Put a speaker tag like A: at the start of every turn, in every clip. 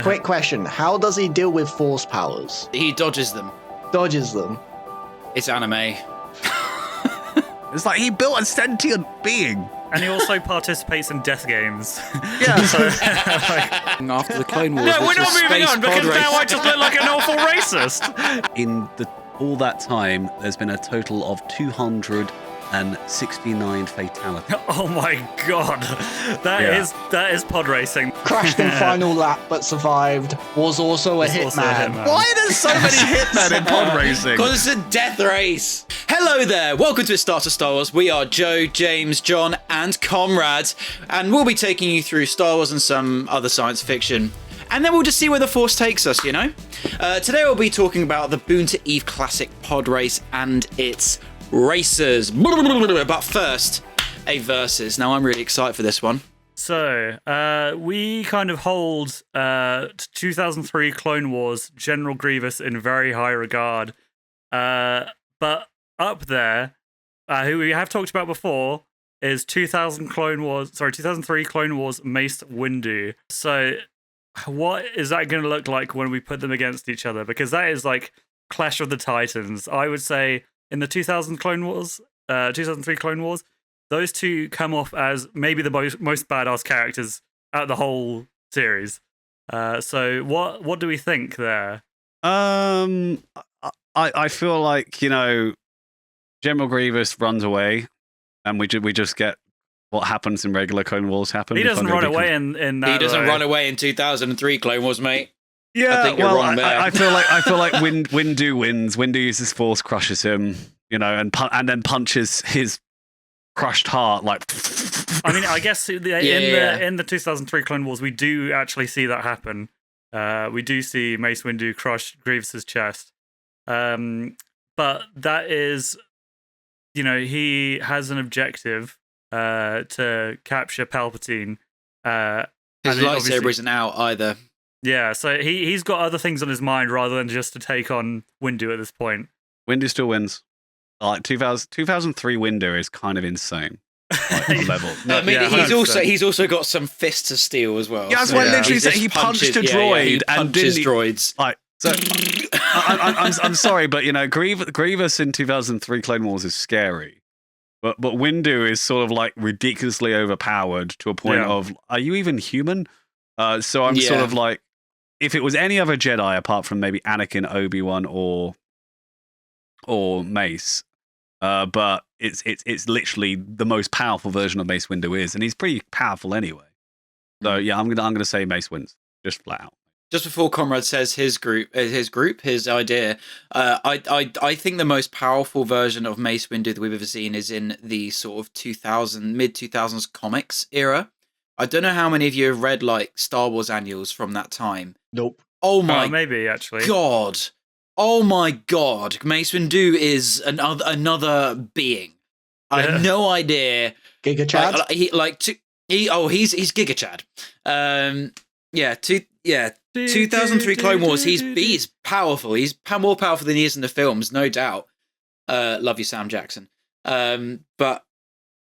A: Quick question. How does he deal with force powers?
B: He dodges them.
A: Dodges them.
B: It's anime.
C: It's like he built a sentient being.
D: And he also participates in death games.
C: Yeah.
B: After the Clone Wars,
D: No, we're
B: which
D: not
B: was
D: moving
B: space
D: on because
B: pod
D: now I
B: race.
D: just look like an awful racist.
C: In all that time, there's been a total of 269 fatalities.
D: Oh my god, that is pod racing.
A: Crashed in final lap but survived. Was also a hitman.
C: Why are there so many hitmen in pod racing?
B: Because it's a death race. Hello there. Welcome to Star Wars. We are Joe, James, John, and Comrade, and we'll be taking you through Star Wars and some other science fiction. And then we'll just see where the Force takes us, you know? Today we'll be talking about the Boonta Eve Classic pod race and its racers. But first, a versus. Now I'm really excited for this one.
D: So, we kind of hold 2003 Clone Wars General Grievous in very high regard. But up there, who we have talked about before, is 2003 Clone Wars Mace Windu. So, what is that going to look like when we put them against each other? Because that is like Clash of the Titans. I would say in the 2003 Clone Wars, those two come off as maybe the most badass characters out of the whole series. So what do we think there?
C: I feel like, you know, General Grievous runs away, and we just get what happens in regular Clone Wars happen.
D: He doesn't run away in that.
B: He doesn't run away in 2003 Clone Wars, mate.
C: Yeah,
B: I think you're wrong there.
C: I feel like Windu wins. Windu uses Force, crushes him, you know, and then punches his crushed heart like.
D: I mean, I guess in the 2003 Clone Wars, we do actually see that happen. We do see Mace Windu crush Grievous's chest, but that is, you know, he has an objective to capture Palpatine.
B: His lightsaber isn't out either.
D: Yeah, so he's got other things on his mind rather than just to take on Windu at this point.
C: Windu still wins. Like 2003 Windu is kind of insane. Like, on level.
B: I mean, he's also got some fists of steel as well.
C: Yeah, that's what I literally said. He punched a droid
B: he
C: and
B: punches
C: didn't.
B: droids.
C: Like, so, I'm sorry, but you know, Grievous in 2003 Clone Wars is scary. But Windu is sort of like ridiculously overpowered to a point of, are you even human? So I'm sort of like, if it was any other Jedi apart from maybe Anakin, Obi-Wan, or Mace, but it's literally the most powerful version of Mace Windu is, and he's pretty powerful anyway. So yeah, I'm gonna say Mace wins, just flat out.
B: Just before Comrade says his idea, I think the most powerful version of Mace Windu that we've ever seen is in the sort of mid-2000s comics era. I don't know how many of you have read like Star Wars annuals from that time.
A: Nope.
B: Oh my
D: maybe actually.
B: God. Oh my God. Mace Windu is another being. I had no idea.
A: Giga Chad?
B: He's Giga Chad. 2003 Clone Wars, he's powerful. He's more powerful than he is in the films, no doubt. Love you, Sam Jackson. But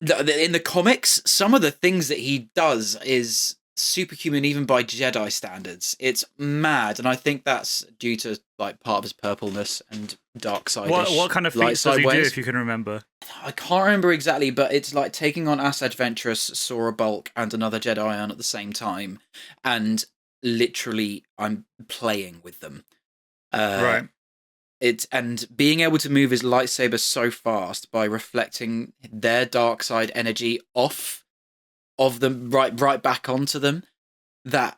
B: in the comics, some of the things that he does is superhuman even by Jedi standards. It's mad, and I think that's due to like part of his purpleness and dark side.
D: What kind of feats does he do, if you can remember?
B: I can't remember exactly, but it's like taking on Asajj Ventress, Sora Bulk, and another Jedi on at the same time, and literally I'm playing with them.
D: Right.
B: And being able to move his lightsaber so fast by reflecting their dark side energy off of them right back onto them, that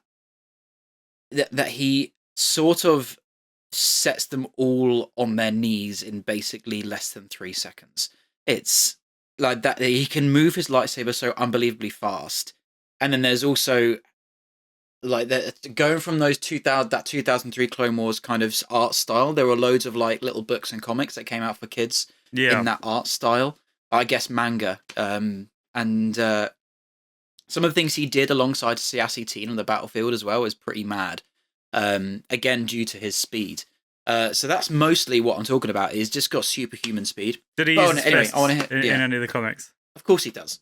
B: he sort of sets them all on their knees in basically less than 3 seconds. It's like that he can move his lightsaber so unbelievably fast. And then there's also like going from those 2003 Clone Wars kind of art style. There were loads of like little books and comics that came out for kids in that art style. I guess manga, and some of the things he did alongside Siassi Teen on the battlefield as well is pretty mad. Again, due to his speed. So that's mostly what I'm talking about. He's just got superhuman speed.
D: Did he use his fists in any of the comics?
B: Of course he does.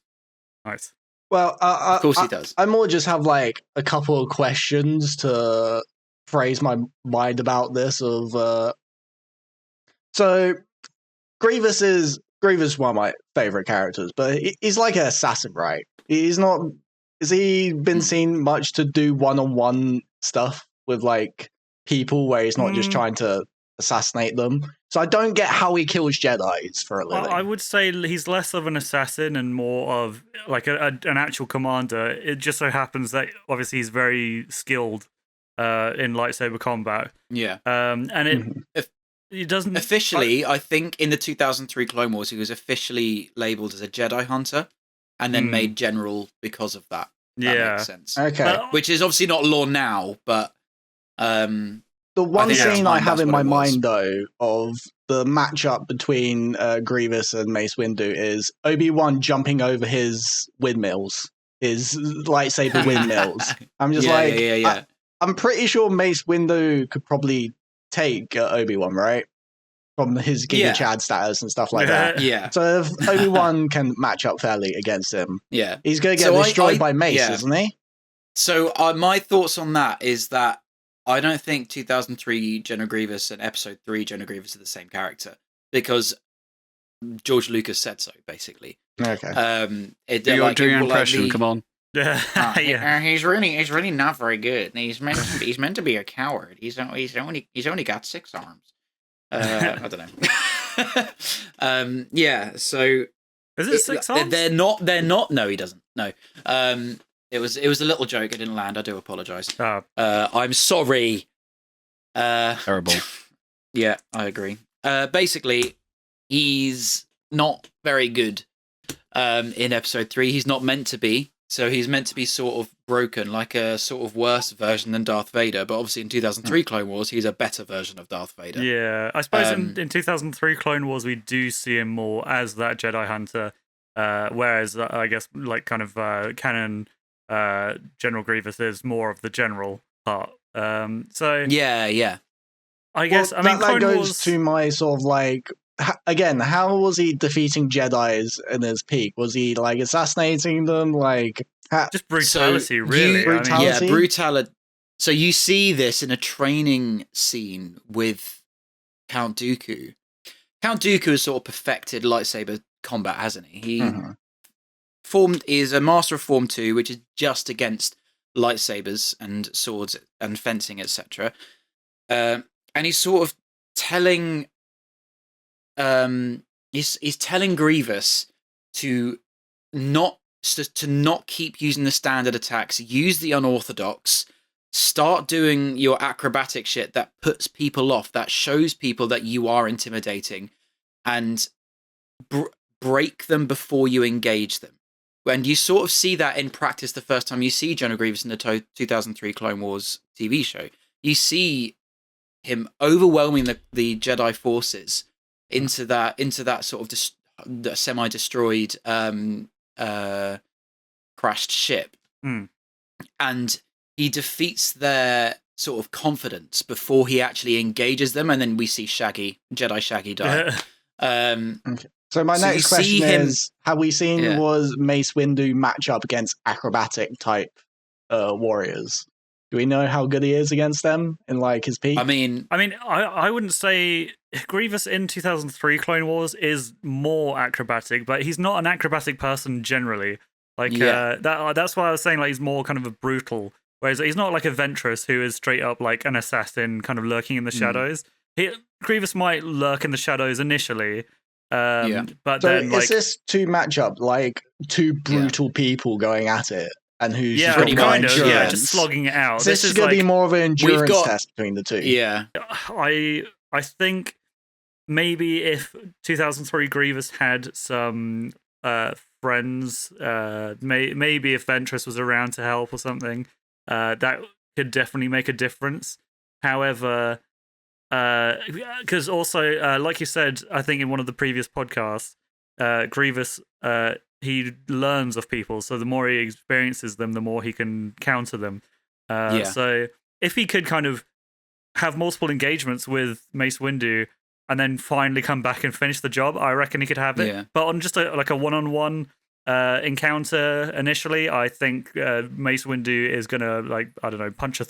D: Nice.
A: Well,
B: Of course he does.
A: I more just have like a couple of questions to phrase my mind about this. So Grievous is one of my favorite characters, but he's like an assassin, right? He's not. Has he been seen much to do one-on-one stuff with like people where he's not just trying to assassinate them? So I don't get how he kills Jedis for a living.
D: I would say he's less of an assassin and more of like an actual commander. It just so happens that obviously he's very skilled in lightsaber combat.
B: Yeah.
D: And it doesn't
B: officially. I think in the 2003 Clone Wars, he was officially labeled as a Jedi hunter, and then made general because of that. That makes sense.
A: Okay.
B: Which is obviously not law now, but
A: the one scene I have in my mind, though, of the matchup between Grievous and Mace Windu is Obi-Wan jumping over his windmills, his lightsaber windmills. I'm just I'm pretty sure Mace Windu could probably take Obi-Wan, right? From his Giga Chad status and stuff like that.
B: Yeah.
A: So if Obi-Wan can match up fairly against him,
B: yeah,
A: he's going to get destroyed by Mace, isn't he?
B: So my thoughts on that is that I don't think 2003 General Grievous and Episode 3 General Grievous are the same character, because George Lucas said so, basically.
A: Okay.
C: Do your impression, come on.
B: He's really not very good. He's meant to be a coward. He's only got 6 arms. I don't know. So
D: is it 6 arms?
B: They're not. No, he doesn't. No. It was a little joke. It didn't land. I do apologize. I'm sorry.
C: Terrible.
B: Yeah, I agree. Basically, he's not very good. In Episode 3, he's not meant to be. So he's meant to be sort of broken, like a sort of worse version than Darth Vader. But obviously in 2003 Clone Wars, he's a better version of Darth Vader.
D: Yeah, I suppose in 2003 Clone Wars, we do see him more as that Jedi Hunter. Whereas, I guess, like kind of canon General Grievous is more of the general part. So
B: yeah.
D: I guess,
A: that goes to my sort of like... Again, how was he defeating Jedis in his peak? Was he like assassinating them? Like
D: just brutality, really.
A: Brutality?
B: Yeah, brutality. So you see this in a training scene with Count Dooku. Count Dooku has sort of perfected lightsaber combat, hasn't he? He is a master of Form 2, which is just against lightsabers and swords and fencing, etc. And he's sort of telling. He's telling Grievous to not keep using the standard attacks, use the unorthodox, start doing your acrobatic shit that puts people off, that shows people that you are intimidating, and break them before you engage them. And you sort of see that in practice the first time you see General Grievous in the 2003 Clone Wars TV show. You see him overwhelming the Jedi forces into that sort of semi-destroyed crashed ship, and he defeats their sort of confidence before he actually engages them, and then we see Jedi Shaggy die.
A: Okay. So my next question is: have we seen was Mace Windu match up against acrobatic type warriors? Do we know how good he is against them in like his peak?
D: I mean, I wouldn't say Grievous in 2003 Clone Wars is more acrobatic, but he's not an acrobatic person generally. Like that's why I was saying like he's more kind of a brutal. Whereas he's not like a Ventress who is straight up like an assassin, kind of lurking in the shadows. Grievous might lurk in the shadows initially, but
A: so
D: then like
A: is this two matchup like two brutal people going at it? And who's
D: just slogging it out.
A: So this is going to be more of an endurance test between the two.
B: Yeah,
D: I think maybe if 2003 Grievous had some friends, maybe if Ventress was around to help or something, that could definitely make a difference. However, because also, like you said, I think in one of the previous podcasts, Grievous. He learns of people, so the more he experiences them, the more he can counter them. So if he could kind of have multiple engagements with Mace Windu and then finally come back and finish the job, I reckon he could have it. But on just like a one-on-one, encounter initially. I think Mace Windu is gonna, like, I don't know, punch a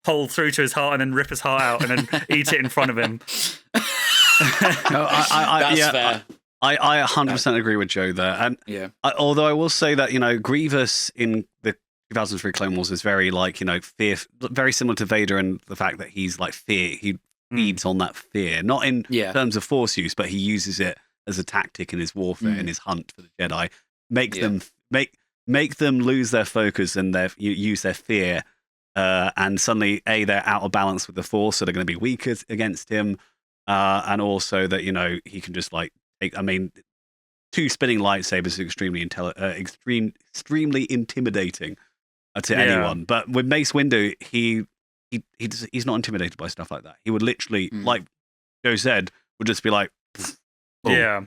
D: hole through to his heart and then rip his heart out and then eat it in front of him.
B: That's fair.
C: I 100% agree with Joe there. And although I will say that, Grievous in the 2003 Clone Wars is very, like, fear, very similar to Vader in the fact that he's like fear. He feeds on that fear, not in terms of Force use, but he uses it as a tactic in his warfare, in his hunt for the Jedi. Make them lose their focus and use their fear, and suddenly they're out of balance with the Force, so they're going to be weaker against him, and also that he can just like two spinning lightsabers is extremely intimidating to anyone. But with Mace Windu, he's not intimidated by stuff like that. He would literally, like Joe said, would just be like, oh.
D: Yeah.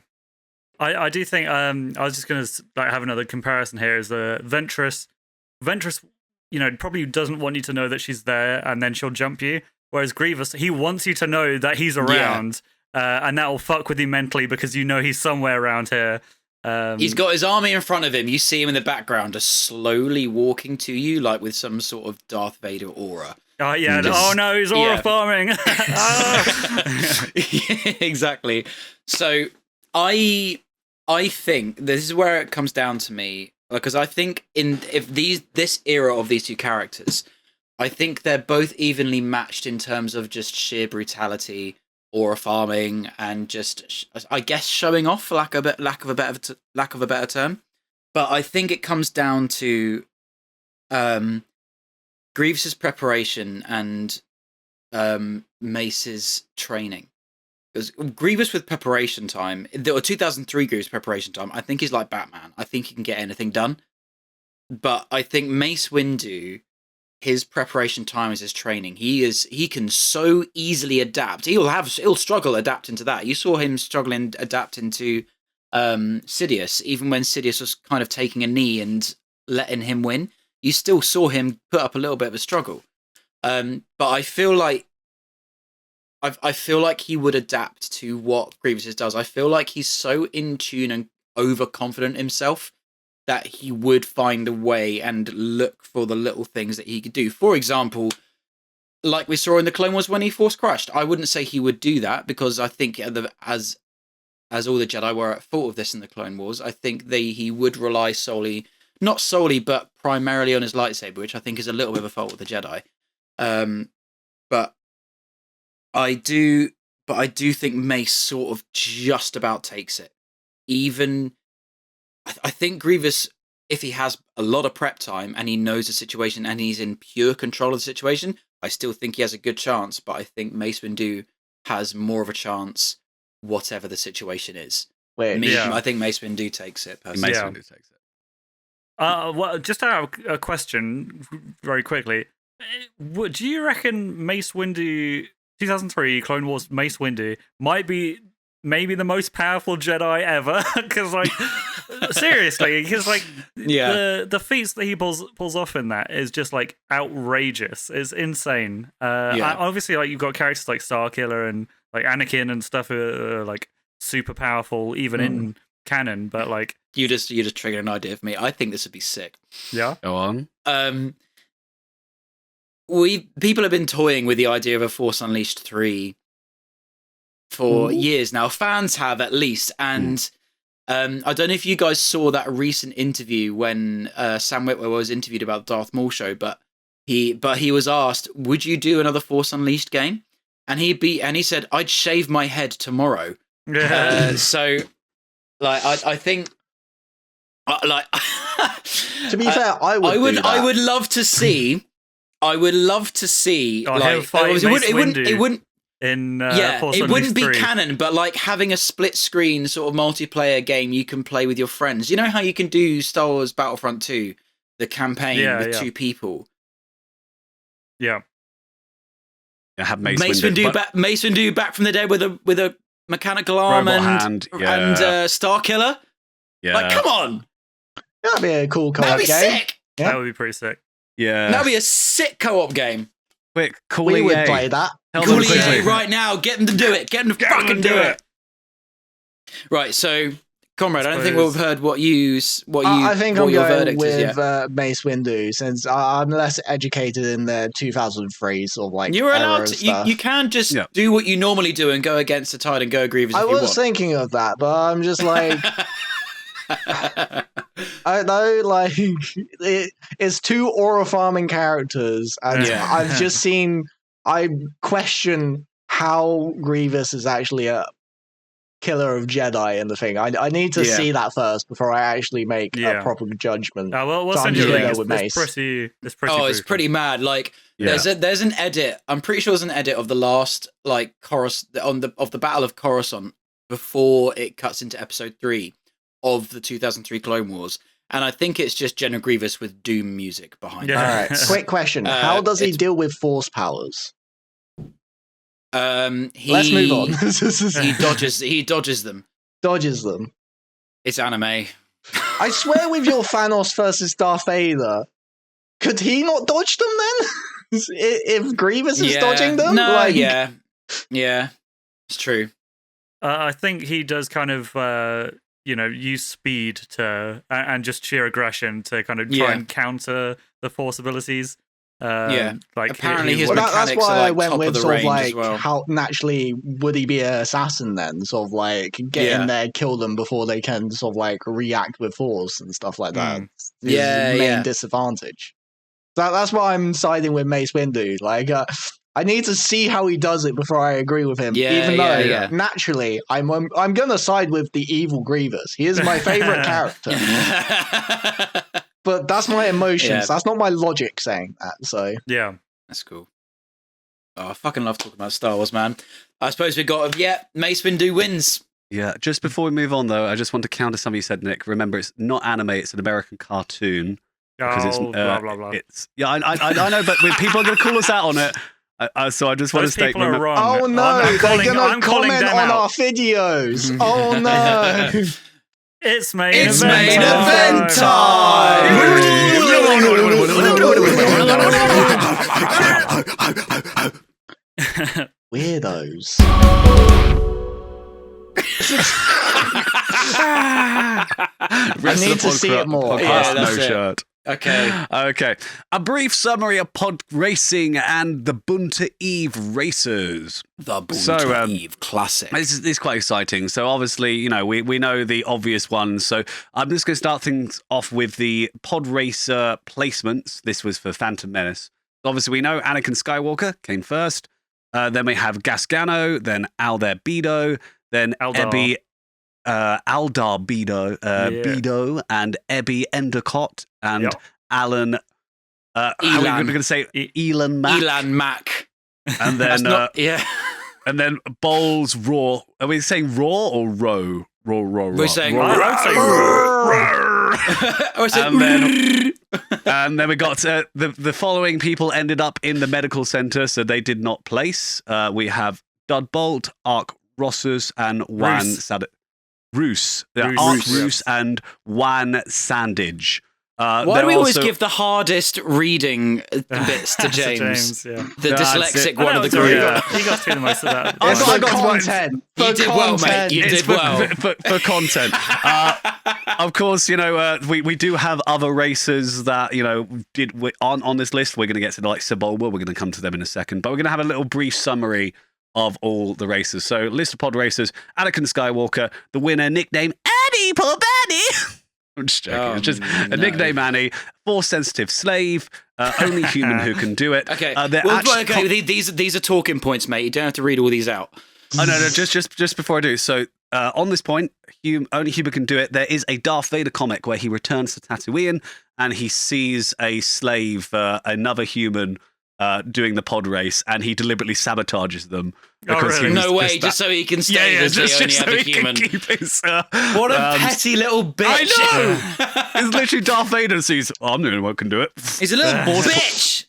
D: I do think I was just gonna have another comparison here. Is Ventress, probably doesn't want you to know that she's there, and then she'll jump you. Whereas Grievous, he wants you to know that he's around, and that will fuck with you mentally because he's somewhere around here.
B: He's got his army in front of him. You see him in the background, just slowly walking to you, like with some sort of Darth Vader aura.
D: Oh yeah! Oh no, he's aura farming.
B: Exactly. So I think this is where it comes down to me, because I think this era of these two characters, I think they're both evenly matched in terms of just sheer brutality, aura farming, and just, I guess, showing off, for lack of a better term. But I think it comes down to Grievous's preparation and Mace's training. Because Grievous with preparation time, or 2003 Grievous preparation time, I think he's like Batman. I think he can get anything done. But I think Mace Windu, his preparation time is his training. He can so easily adapt. He'll struggle adapting to that. You saw him struggling adapting to Sidious, even when Sidious was kind of taking a knee and letting him win. You still saw him put up a little bit of a struggle. But I feel like he would adapt to what Grievous does. I feel like he's so in tune and overconfident himself that he would find a way and look for the little things that he could do. For example, like we saw in the Clone Wars when he Force crashed. I wouldn't say he would do that, because I think as all the Jedi were at fault of this in the Clone Wars, I think he would rely not solely, but primarily on his lightsaber, which I think is a little bit of a fault of the Jedi. But I do think Mace sort of just about takes it. Even, I think Grievous, if he has a lot of prep time and he knows the situation and he's in pure control of the situation, I still think he has a good chance. But I think Mace Windu has more of a chance, whatever the situation is. I think Mace Windu takes it, personally.
C: Mace Windu takes it.
D: Well, just to have a question very quickly. Do you reckon Mace Windu, 2003 Clone Wars Mace Windu, might be maybe the most powerful Jedi ever? Because, like, seriously, because, like, the feats that he pulls off in that is just, like, outrageous. It's insane. Obviously, like, you've got characters like Starkiller and, like, Anakin and stuff who are, like, super powerful, even in canon, but, like...
B: You just triggered an idea for me. I think this would be sick.
D: Yeah?
C: Go on.
B: People have been toying with the idea of a Force Unleashed 3 for years now. Fans have, at least. And I don't know if you guys saw that recent interview when Sam Witwer was interviewed about the Darth Maul show, but he was asked, would you do another Force Unleashed game? And he said, I'd shave my head tomorrow. So, like, I think, like,
A: to be fair, I
B: would love to see. I would love to see. Like, it wouldn't. It wouldn't be canon, but like having a split screen sort of multiplayer game you can play with your friends. You know how you can do Star Wars Battlefront 2, the campaign with two people.
D: Yeah.
C: Have Mace
B: Windu back from the dead with a mechanical arm and Starkiller.
C: Yeah.
B: Like, come on.
A: That'd be a cool co-op game.
B: That'd be sick.
A: Yeah.
D: That would be pretty sick.
C: Yeah.
B: That'd be a sick co-op game.
C: Quick, call
A: we
C: EA.
A: would play that.
B: Call EA right now. Get them to do it. Get them to fucking do it. Right, so Comrade, I don't think we've heard
A: I think I'm
B: your
A: going
B: verdict is
A: with
B: yet.
A: Mace Windu, since I'm less educated in the 2003 sort of like
B: You're
A: era
B: allowed
A: and
B: to.
A: stuff.
B: You can just do what you normally do and go against the tide and go Grievous if
A: I
B: you want.
A: was thinking of that, but I'm just like, I don't know, like it's two aura farming characters, and I've just seen. I question how Grievous is actually a killer of Jedi in the thing. I need to see that first before I actually make a proper judgment.
D: We'll
A: so
D: send you a link.
A: with Mace.
B: It's pretty mad. Like there's an edit. I'm pretty sure there's an edit of the last like of the Battle of Coruscant before it cuts into Episode 3 of the 2003 Clone Wars. And I think it's just General Grievous with Doom music behind it.
A: All right. Quick question. How does he deal with Force powers? Let's move on.
B: He dodges them.
A: Dodges them.
B: It's anime.
A: I swear with your Thanos versus Darth Vader, could he not dodge them then? If Grievous is dodging them?
B: No, yeah. It's true.
D: I think he does kind of use speed to and just sheer aggression to kind of try and counter the Force abilities. Like
B: apparently his
A: that's why I went with sort of like
B: well.
A: how naturally would he be an assassin then? Sort of like get in there, kill them before they can sort of like react with Force and stuff like that. His main disadvantage. That's why I'm siding with Mace Windu. Like I need to see how he does it before I agree with him. Even though naturally I'm gonna side with the evil Grievous. He is my favorite character. But that's my emotions. Yeah. That's not my logic saying that. So
D: yeah,
B: that's cool. Oh, I fucking love talking about Star Wars, man. I suppose we got Mace Windu wins.
C: Yeah. Just before we move on, though, I just want to counter something you said, Nick. Remember, it's not anime; it's an American cartoon. It's
D: blah blah blah.
C: I know, but people are going to call us out on it. So I just want to state.
D: People are wrong.
A: Oh no, they're going to comment on our videos. Oh no.
D: It's main
B: event time!
A: Weirdos. I need to see it more.
C: Shirt.
B: Okay.
C: A brief summary of pod racing and the Boonta Eve races.
B: The Boonta Eve Classic.
C: This is quite exciting. So obviously, we know the obvious ones. So I'm just going to start things off with the pod racer placements. This was for Phantom Menace. Obviously, we know Anakin Skywalker came first. Then we have Gasgano, then Aldar Beedo, then Ebby. Aldar Beedo, Beedo, and Ebby Endicott, and Alan. How are we going to say Elan Mack?
B: Elan Mack.
C: And then and then Bowles Raw. Are we saying Raw or Row? Raw.
B: We're saying
C: Raw. And then we got the following people ended up in the medical center, so they did not place. We have Dudbolt, Ark Rossus, and Wan Sadat. Roose, Ark Roose, and Wan Sandage.
B: Why do we always give the hardest reading bits to James? The dyslexic one of the group.
D: He got through the most of that.
A: I got content.
B: You did well, mate. You did well.
C: For content. Of course, we do have other races that, on this list. We're going to get to like Sebulba. We're going to come to them in a second. But we're going to have a little brief summary of all the races. So, list of pod racers: Anakin Skywalker, the winner, nickname Annie, poor Annie. I'm just joking. It's just a nickname Annie, Force-sensitive slave, only human who can do it.
B: Okay. These are talking points, mate. You don't have to read all these out.
C: Oh, no. Just before I do. So, on this point, only human can do it. There is a Darth Vader comic where he returns to Tatooine and he sees a slave, another human, doing the pod race, and he deliberately sabotages them because
B: no way, just so he can stay as the only other human. What a petty little bitch!
C: I know. It's literally Darth Vader sees. I'm the only one who can do it.
B: He's a little bitch.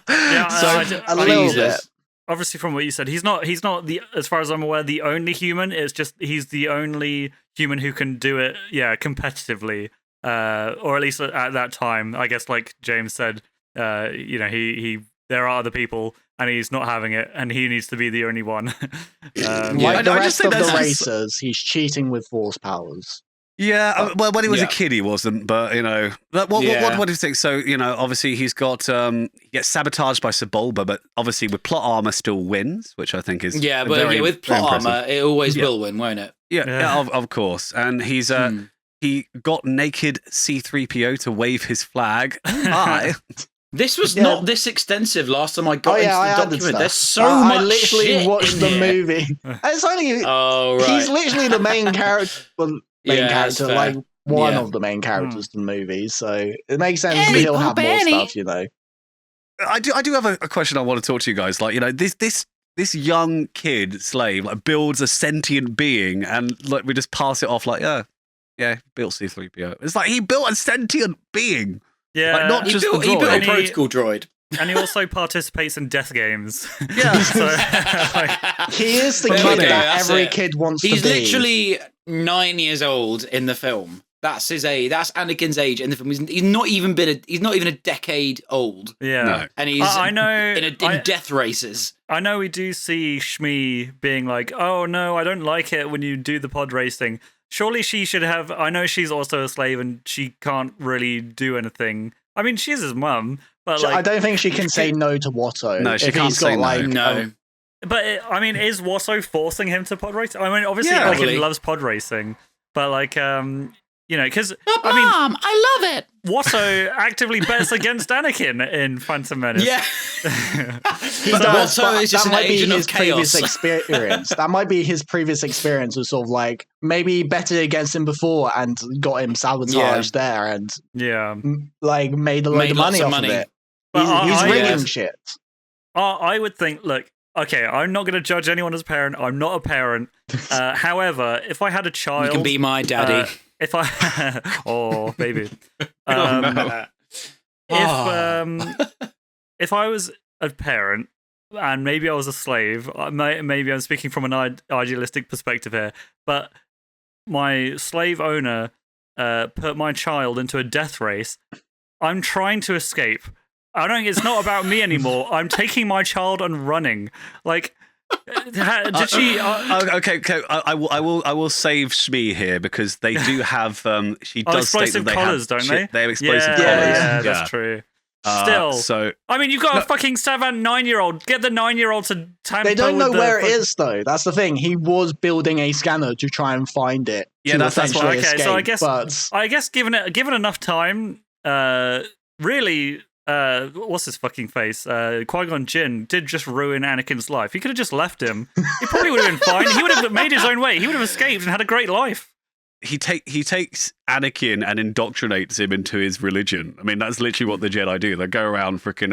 A: A little bit.
D: Obviously, from what you said, he's not the, as far as I'm aware, the only human. It's just he's the only human who can do it. Yeah, competitively, or at least at that time. I guess, like James said. There are other people and he's not having it, and he needs to be the only one.
A: Like the rest of the racers, he's cheating with Force powers.
C: Yeah, well, when he was a kid, he wasn't. But what do you think? So obviously he gets sabotaged by Sebulba, but obviously with plot armor still wins, which I think is
B: with plot armor, it always will win, won't it?
C: Yeah, of course. And he's he got naked C-3PO to wave his flag.
B: This was not this extensive last time I got into the document. There's so much
A: I literally
B: shit
A: watched the movie. It's only he's literally the main character. Like one of the main characters in the movie, so it makes sense that he'll have more stuff,
C: I do have a question I want to talk to you guys. Like, this young kid slave like builds a sentient being, and like we just pass it off like, built C-3PO. It's like he built a sentient being.
D: Yeah,
C: like, not just
B: he built a protocol droid.
D: And he also participates in death games.
C: Yeah.
D: So,
A: he is the kid that every kid wants to be.
B: He's literally 9 years old in the film. That's his age. That's Anakin's age in the film. He's not even a decade old.
D: Yeah. No.
B: And he's in death races.
D: I know we do see Shmi being like, oh no, I don't like it when you do the pod racing. Surely she should have. I know she's also a slave and she can't really do anything. I mean, she's his mum, but like,
A: I don't think she can say no to Watto.
C: No, she can't say
B: no.
D: But is Watto forcing him to pod race? I mean, obviously, he loves pod racing, but like, because
B: Mom, I love it.
D: Watto actively bets against Anakin in Phantom Menace.
B: Yeah,
A: Watto is just an agent of chaos. Experience. That might be his previous experience was sort of like maybe betted against him before and got him sabotaged there, and like made a load of money off of it. He's rigging shit.
D: I would think, look. Okay, I'm not going to judge anyone as a parent. I'm not a parent. However, if I had a child...
B: You can be my daddy.
D: Oh, baby. If I was a parent, and maybe I was a slave, maybe I'm speaking from an idealistic perspective here, but my slave owner put my child into a death race, I'm trying to escape. It's not about me anymore. I'm taking my child and running. Like, did she?
C: Okay. I will save Shmi here because they do have. She does state that they
D: collars,
C: have.
D: Don't they?
C: They have explosive collars.
D: Yeah, that's true. Still,
C: so
D: I mean, you've got a fucking 9-year-old. Get the 9-year-old to tamper.
A: They don't know where it is, though. That's the thing. He was building a scanner to try and find it.
C: Yeah, that's
A: essentially
C: okay.
A: escape,
D: So I guess given enough time, really. What's his fucking face? Qui-Gon Jinn did just ruin Anakin's life. He could have just left him. He probably would have been fine. He would have made his own way. He would have escaped and had a great life.
C: He takes Anakin and indoctrinates him into his religion. I mean, that's literally what the Jedi do. They go around freaking,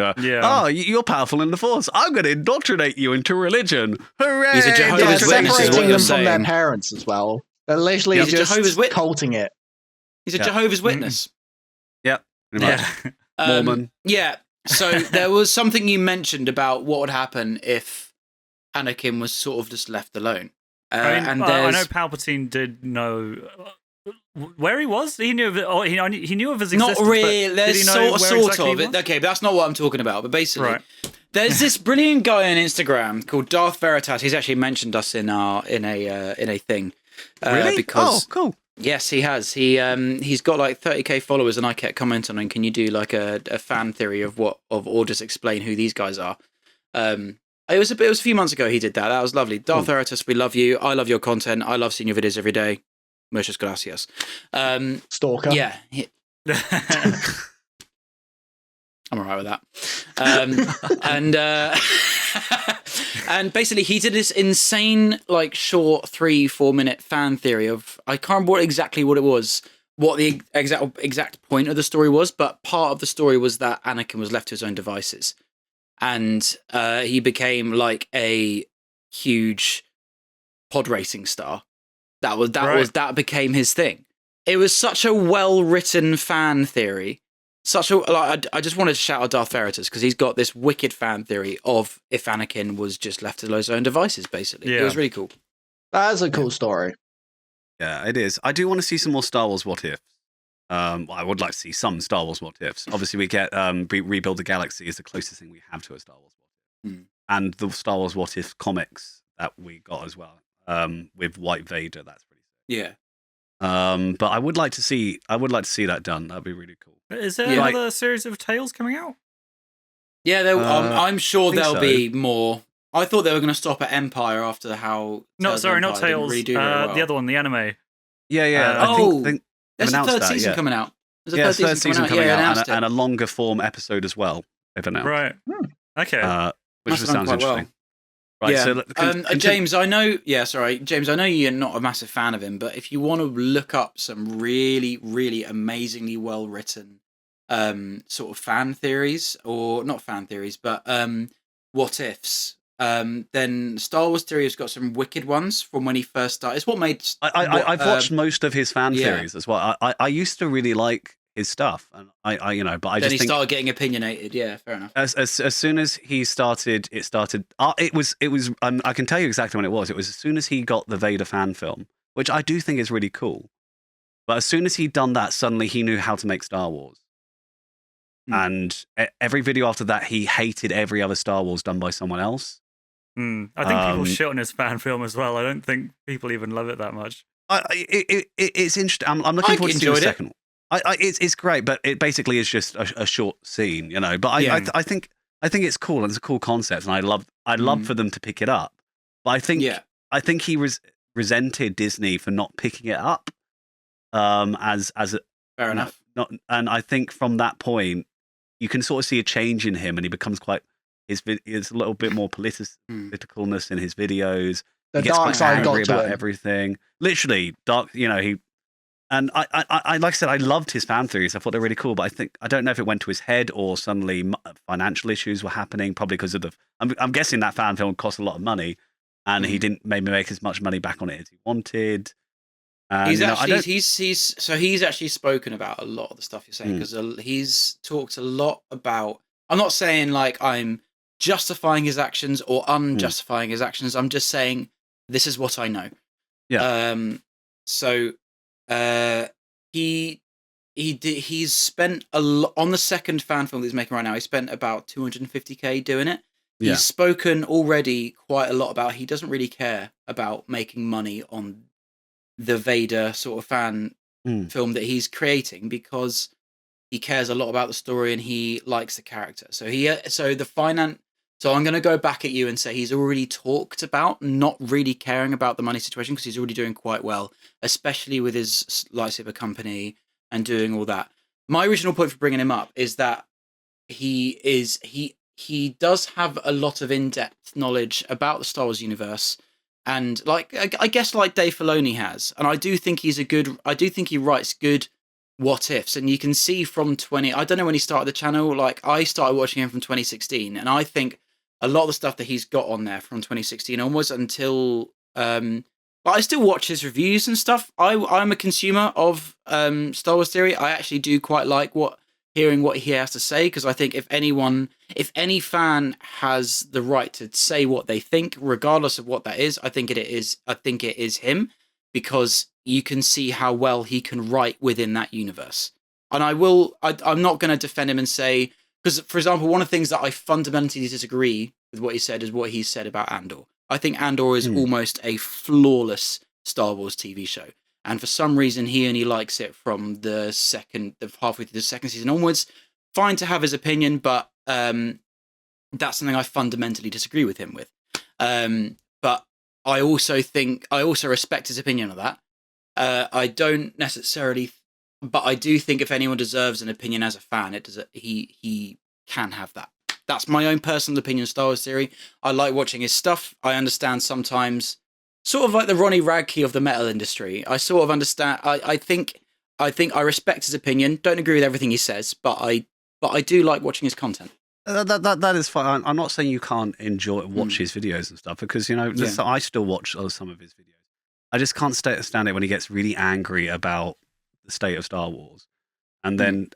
C: you're powerful in the Force. I'm going to indoctrinate you into religion. Hooray!
B: He's a Jehovah's Witness, is what you're saying.
A: From their parents as well. They're literally just culting it.
B: He's a Jehovah's Witness.
C: Yeah, pretty much. Mormon.
B: So there was something you mentioned about what would happen if Anakin was sort of just left alone.
D: I know Palpatine did know where he was. He knew of it. He knew of his existence.
B: Not really. There's sort of. Okay, but that's not what I'm talking about. But basically, there's this brilliant guy on Instagram called Darth Veritas. He's actually mentioned us in a thing.
C: Really?
B: Because,
C: cool.
B: Yes, he has. He's got like 30k followers, and I kept commenting on, can you do like a fan theory or just explain who these guys are? It was a few months ago he did that. That was lovely. Darth Veritas, we love you. I love your content. I love seeing your videos every day. Muchas gracias.
A: Stalker.
B: Yeah. I'm alright with that. And basically he did this insane, like, short 3-4 minute fan theory of, I can't remember exactly what it was, what the exact point of the story was, but part of the story was that Anakin was left to his own devices. And he became like a huge pod racing star. That became his thing. It was such a well-written fan theory. I just wanted to shout out Darth Veritas because he's got this wicked fan theory of if Anakin was just left to his own devices, basically. Yeah. It was really cool.
A: That's a cool story.
C: Yeah, it is. I do want to see some more Star Wars what ifs. I would like to see some Star Wars what ifs. Obviously, we get Rebuild the Galaxy is the closest thing we have to a Star Wars what if. and the Star Wars What If comics that we got as well, with White Vader. That's pretty
B: Yeah.
C: But I would like to see that done. That'd be really cool.
D: Is there another series of Tales coming out?
B: Yeah, I'm sure there'll be more. I thought they were going to stop at Empire after how.
D: Not Tales.
B: Really well.
D: The other one, the anime.
C: Yeah.
B: I think there's a third season coming out.
C: There's a third season coming out, and a longer form episode as well. They've announced.
D: Right. Okay.
C: Which sounds interesting.
B: Well.
C: Right.
B: Yeah.
C: So,
B: James, I know. Yeah, sorry, James. I know you're not a massive fan of him, but if you want to look up some really, really amazingly well written, sort of fan theories, or not fan theories, but what ifs, then Star Wars Theory has got some wicked ones from when he first started. It's what made.
C: I've watched most of his fan theories as well. I used to really like his stuff, and I but I
B: then
C: just
B: he
C: think
B: started getting opinionated. Yeah, fair enough.
C: As soon as he started, it was. I can tell you exactly when it was. It was as soon as he got the Vader fan film, which I do think is really cool. But as soon as he'd done that, suddenly he knew how to make Star Wars. And every video after that, he hated every other Star Wars done by someone else.
D: I think people shit on his fan film as well. I don't think people even love it that much.
C: It's interesting. I'm looking forward to seeing the second one. It's great, but it basically is just a short scene, you know. But I think it's cool, and it's a cool concept, and I'd love for them to pick it up. But I think he resented Disney for not picking it up.
B: Fair enough.
C: And I think from that point, you can sort of see a change in him, and he becomes quite his a little bit more politicalness in his videos.
A: The
C: he gets
A: dark
C: quite
A: side
C: angry
A: got to
C: about
A: him.
C: everything. Literally, dark. You know, he. And I like I said, I loved his fan theories. I thought they were really cool, but I don't know if it went to his head or suddenly financial issues were happening. Probably because of I'm guessing that fan film cost a lot of money, and he didn't maybe make as much money back on it as he wanted.
B: He's actually spoken about a lot of the stuff you're saying, because he's talked a lot about. I'm not saying like I'm justifying his actions or unjustifying his actions. I'm just saying this is what I know.
C: Yeah.
B: He's spent a lot on the second fan film that he's making right now. He spent about $250K doing it.
C: Yeah.
B: He's spoken already quite a lot about he doesn't really care about making money on the Vader sort of fan film that he's creating, because he cares a lot about the story and he likes the character. So I'm going to go back at you and say he's already talked about not really caring about the money situation, because he's already doing quite well, especially with his lightsaber company and doing all that. My original point for bringing him up is that he does have a lot of in-depth knowledge about the Star Wars universe, and I guess like Dave Filoni has, and I do think he writes good what ifs, and you can see from I don't know when he started the channel. Like, I started watching him from 2016, and I think a lot of the stuff that he's got on there from 2016 onwards until but I still watch his reviews and stuff. I'm a consumer of Star Wars Theory. I actually do quite like hearing what he has to say, because I think if any fan has the right to say what they think, regardless of what that is, I think it is him, because you can see how well he can write within that universe. And I'm not going to defend him and say, because, for example, one of the things that I fundamentally disagree with what he said is what he said about Andor. I think Andor is almost a flawless Star Wars TV show. And for some reason, he only likes it from the halfway through the second season onwards. Fine to have his opinion, but that's something I fundamentally disagree with him with. But I also respect his opinion on that. I don't necessarily, but I do think if anyone deserves an opinion as a fan, he can have that. That's my own personal opinion of Star Wars Theory. I like watching his stuff. I understand sometimes, sort of like the Ronnie Radke of the metal industry. I sort of understand. I think I respect his opinion. Don't agree with everything he says, but I do like watching his content.
C: That is fine. I'm not saying you can't watch his videos and stuff, because I still watch some of his videos. I just can't stand it when he gets really angry about the state of Star Wars. And then,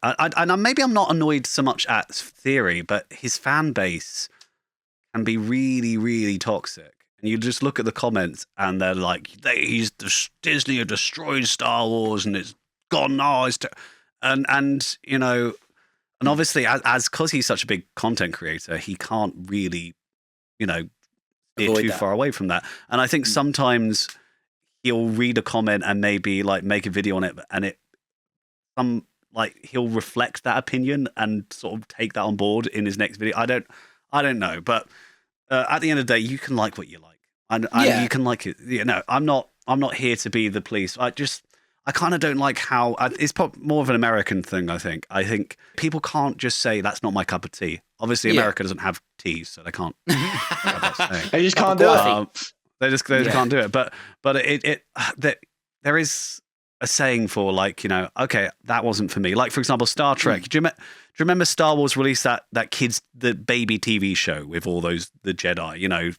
C: maybe I'm not annoyed so much at Theory, but his fan base can be really, really toxic. And you just look at the comments, and they're like, Disney have destroyed Star Wars, and it's gone now. And obviously, because he's such a big content creator, he can't really steer too far away from that. And I think sometimes he'll read a comment and maybe like make a video on it, and he'll reflect that opinion and sort of take that on board in his next video. I don't know, but at the end of the day, you can like what you like, and you can like it. I'm not here to be the police. I kind of don't like how it's more of an American thing. I think people can't just say that's not my cup of tea. Obviously, America doesn't have teas, so they can't.
A: They just can't do it.
C: They just can't do it. But there is a saying for okay, that wasn't for me. Like for example, Star Trek. Do you remember Star Wars released that the baby TV show with all the Jedi?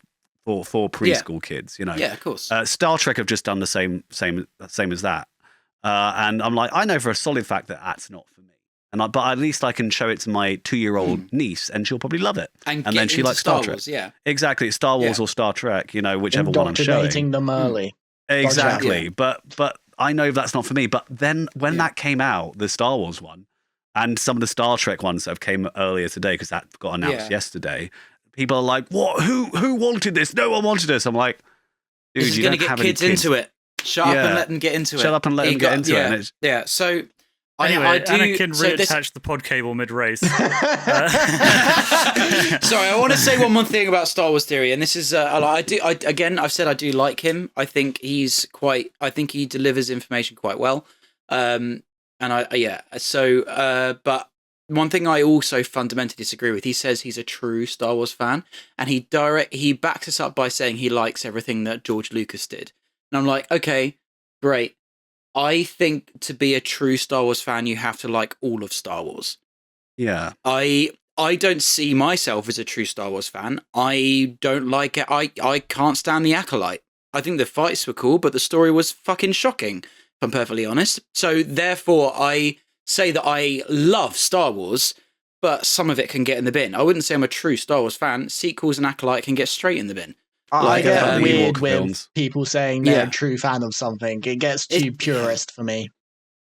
C: For preschool kids.
B: Yeah, of course.
C: Star Trek have just done the same as that. And I'm like, I know for a solid fact that that's not for me. But at least I can show it to my 2-year-old niece, and she'll probably love it.
B: And
C: then she likes Star Trek.
B: Wars, yeah,
C: exactly. It's Star Wars or Star Trek, whichever one I'm showing.
A: Indoctrinating them early.
C: Exactly. But I know that's not for me. But then when that came out, the Star Wars one, and some of the Star Trek ones that have came earlier today because that got announced yesterday, people are like, "What? Who wanted this? No one wanted this." I'm like, dude,
B: this is going to get kids into it. Shut up and let them get into it.
C: Shut up and let them get into it.
B: Yeah. So
D: anyway,
B: I do.
D: Anakin reattached the pod cable mid-race. Sorry,
B: I want to say one more thing about Star Wars Theory, and this is I've said I do like him. I think he delivers information quite well. But one thing I also fundamentally disagree with, he says he's a true Star Wars fan, and he backs us up by saying he likes everything that George Lucas did. And I'm like, okay, great. I think to be a true Star Wars fan, you have to like all of Star Wars.
C: Yeah.
B: I don't see myself as a true Star Wars fan. I don't like it. I can't stand the Acolyte. I think the fights were cool, but the story was fucking shocking, if I'm perfectly honest. So therefore, I say that I love Star Wars, but some of it can get in the bin. I wouldn't say I'm a true Star Wars fan. Sequels and Acolyte can get straight in the bin.
A: I get weird with people saying they're a true fan of something. It gets too purist for me.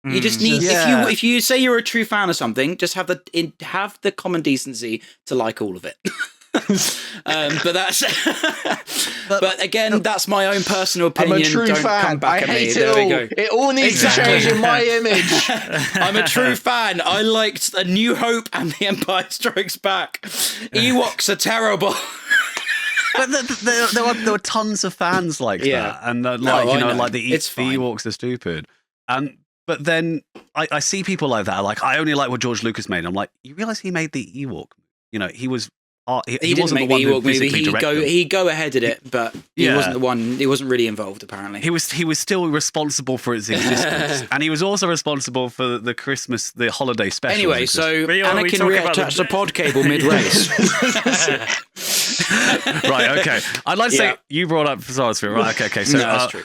B: You just need if you say you're a true fan of something, just have the common decency to like all of it. But that's but again, that's my own personal opinion.
A: I'm a true fan.
B: Come back
A: I
B: at
A: hate
B: me.
A: it all.
B: There we go.
A: It all needs to change in my image.
B: I'm a true fan. I liked A New Hope and The Empire Strikes Back. Ewoks are terrible.
C: But there were tons of fans like that, and the Ewoks are stupid. But then I see people like that, like I only like what George Lucas made. I'm like, you realize he made the Ewok? He was. He
B: didn't
C: wasn't
B: make
C: the one
B: the
C: who
B: Ewok movie.
C: directed.
B: He go ahead at it, but he wasn't the one. He wasn't really involved, apparently.
C: He was still responsible for its existence, and he was also responsible for the holiday special.
B: Anyway, so Anakin reattached the pod cable mid-race.
C: Right. Okay. I'd like to say you brought up Star Wars, right? Okay. So
B: that's true.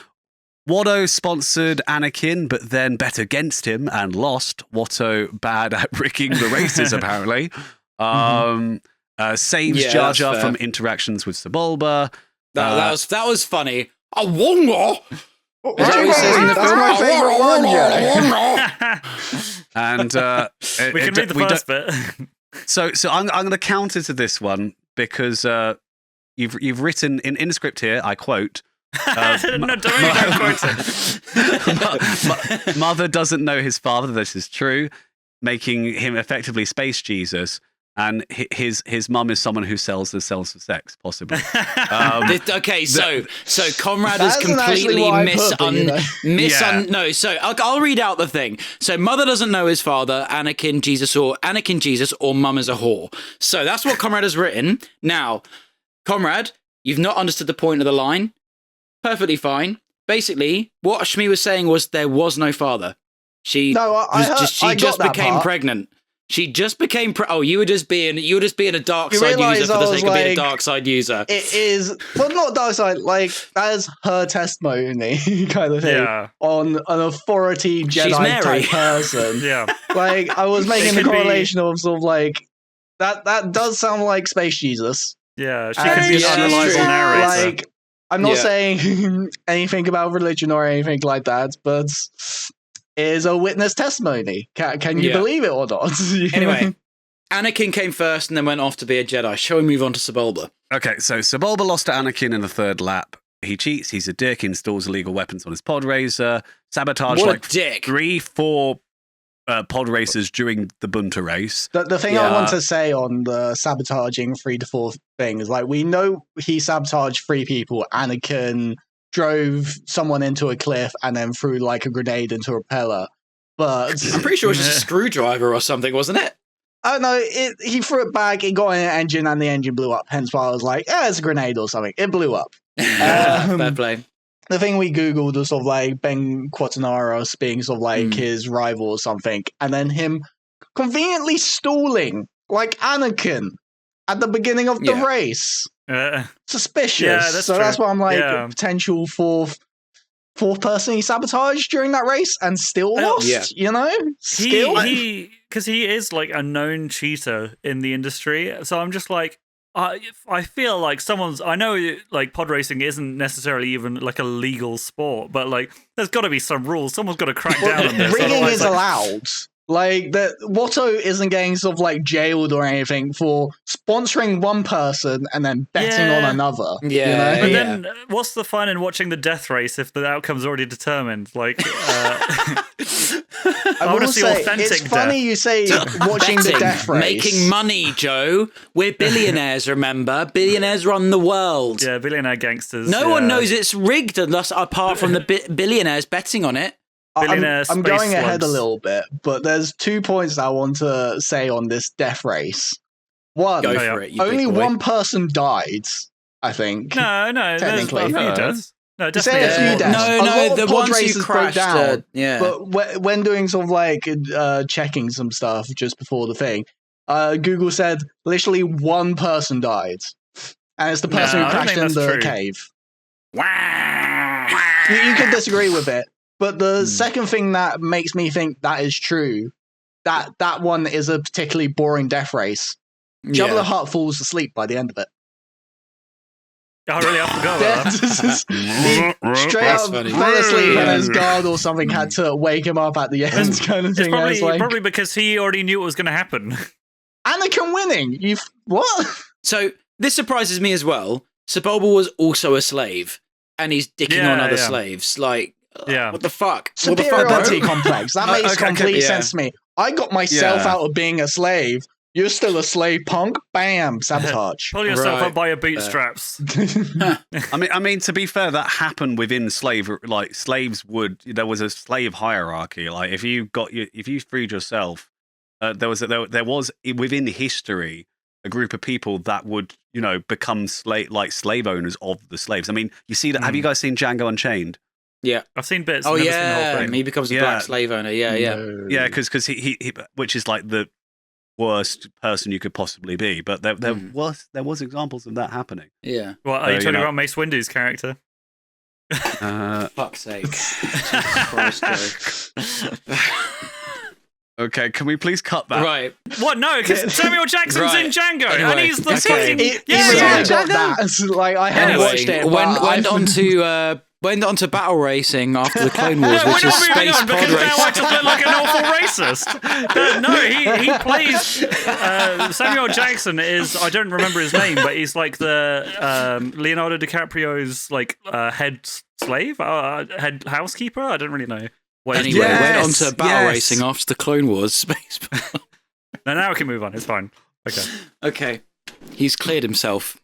C: Watto sponsored Anakin, but then bet against him and lost. Watto bad at rigging the races, apparently. Saves Jar Jar from interactions with Sebulba.
B: That was funny. A Wonga.
A: Is that what he says in the film?
C: And
D: we can read the first bit.
C: So I'm going to counter to this one because you've written in the script here. I quote.
D: No, don't quote
C: it. Mother doesn't know his father. This is true, making him effectively Space Jesus. And his mum is someone who sells for sex, possibly.
B: So Conrad has completely No, so I'll read out the thing. So mother doesn't know his father, Anakin Jesus, or mum is a whore. So that's what Conrad has written. Now, Conrad, you've not understood the point of the line. Perfectly fine. Basically, what Shmi was saying was there was no father. She just became pregnant. She just became. You were just being a dark side user for the sake of being a dark side user.
A: It is, well, not dark side. Like that is her testimony, kind of thing. Yeah. On an authority Jedi type person.
D: Yeah.
A: Like I was making the correlation of sort of like that does sound like Space Jesus.
D: Yeah, she can be an unreliable narrator.
A: Like I'm not saying anything about religion or anything like that, but. Is a witness testimony. Can you believe it or not?
B: Anyway, Anakin came first and then went off to be a Jedi. Shall we move on to Sebulba?
C: Okay, so Sebulba lost to Anakin in the third lap. He cheats, he's a dick, installs illegal weapons on his pod racer, sabotage
B: What a
C: like
B: dick.
C: 3-4 pod racers during the Boonta race.
A: The thing I want to say on the sabotaging 3 to 4 thing is, like, we know he sabotaged 3 people. Anakin drove someone into a cliff and then threw like a grenade into a propeller. But
B: I'm pretty sure it was just a screwdriver or something, wasn't it?
A: Oh no, he threw it back, it got in an engine, and the engine blew up. Hence why I was like, it's a grenade or something. It blew up.
B: Fair play.
A: The thing we Googled was sort of like Ben Quadinaros being sort of like his rival or something, and then him conveniently stalling like Anakin at the beginning of the race. Suspicious.
D: Yeah,
A: that's true. That's why I'm like, potential fourth person he sabotaged during that race and still lost, you know?
D: Because he is like a known cheater in the industry. So I'm just like, I feel like I know like pod racing isn't necessarily even like a legal sport, but like there's got to be some rules. Someone's got to crack down on this.
A: Rigging is allowed. Like, Watto isn't getting sort of like jailed or anything for sponsoring one person and then betting on another.
B: Yeah,
A: you know?
D: But then what's the fun in watching the death race if the outcome's already determined? Like, I want to see authentic
A: it's funny you say watching the death race.
B: Making money, Joe. We're billionaires, remember? Billionaires run the world.
D: Yeah, billionaire gangsters.
B: No one knows it's rigged unless apart from the billionaires betting on it.
A: I'm going ahead a little bit, but there's 2 points that I want to say on this death race. One,
B: Go for it,
A: only one person died, I think.
D: No,
A: technically.
D: There's a few deaths. No,
A: You say a few deaths.
B: No, the ones
A: races
B: who crashed.
A: down,
B: But
A: when doing sort of like checking some stuff just before the thing, Google said literally one person died, and it's the person who crashed in the cave. You can disagree with it. But the second thing that makes me think that is true, that one is a particularly boring death race. Jabba the Hutt falls asleep by the end of it.
D: I really forgot about that.
A: He straight up fell asleep and his guard or something had to wake him up at the end kind of thing.
D: It's probably because he already knew what was going to happen.
A: Anakin winning? What?
B: So this surprises me as well. Sebulba was also a slave, and he's dicking on other slaves. Like, what the fuck?
A: Superiority complex. That makes complete sense to me. I got myself out of being a slave. You're still a slave, punk. Bam, sabotage.
D: Pull yourself up by your bootstraps.
C: I mean, to be fair, that happened within slavery. Like, slaves would. There was a slave hierarchy. Like, if you freed yourself, there was within history a group of people that would, become slave owners of the slaves. I mean, you see that. Have you guys seen Django Unchained?
B: Yeah,
D: I've seen bits.
B: Oh
D: Seen the whole thing.
B: He becomes a black slave owner. Yeah,
C: because he, which is like the worst person you could possibly be. But there was examples of that happening.
B: Yeah.
D: Well, are you talking about Mace Windu's character?
B: Fuck's sake! Jesus Christ, Joe.
C: Okay, can we please cut that?
B: Right.
D: What? No, because Samuel Jackson's in Django, and he's the fucking
A: Django. Like, I haven't watched it.
B: Went on to battle racing after the Clone Wars, which is space pod racing.
D: Now I just look like an awful racist. He plays. Samuel Jackson is, I don't remember his name, but he's like the Leonardo DiCaprio's like head slave, head housekeeper. I don't really know.
B: Anyway, went on to battle racing after the Clone Wars space.
D: Now we can move on. It's fine.
B: Okay. He's cleared himself.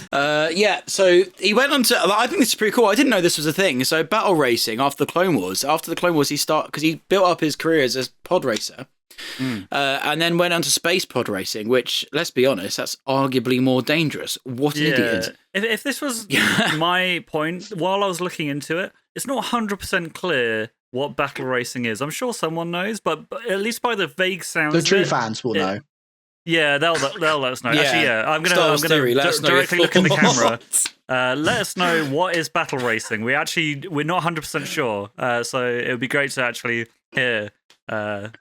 B: So he went on to. I think this is pretty cool. I didn't know this was a thing. So battle racing after the Clone Wars. He started because he built up his career as a pod racer, and then went on to space pod racing. Which, let's be honest, that's arguably more dangerous. What an idiot!
D: If this was my point while I was looking into it, it's not 100% clear what battle racing is. I'm sure someone knows, but at least by the vague sounds,
A: the true fans will know.
D: Yeah, they'll let us know. Actually, I'm gonna directly look in the camera. Let us know what is battle racing. We're not 100% sure. So it would be great to actually hear from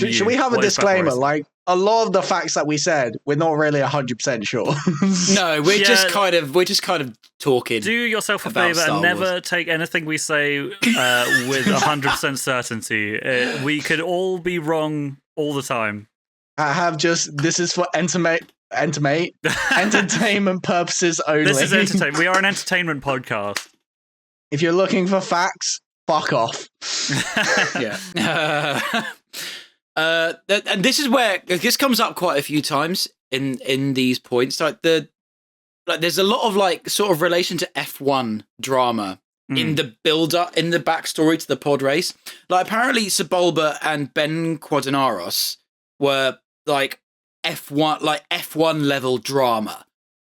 D: you.
A: Should we have a disclaimer? Like, a lot of the facts that we said, we're not really 100% sure.
B: No, we're just kind of talking.
D: Do yourself a favor and never take anything we say with 100% certainty. We could all be wrong all the time.
A: I have this is for entertainment purposes only.
D: This is entertainment. We are an entertainment podcast.
A: If you're looking for facts, fuck off.
B: Yeah. And this is where this comes up quite a few times in these points. There's a lot of sort of relation to F1 drama in the build-up, in the backstory to the pod race. Apparently Sebulba and Ben Quadinaros were F1 level drama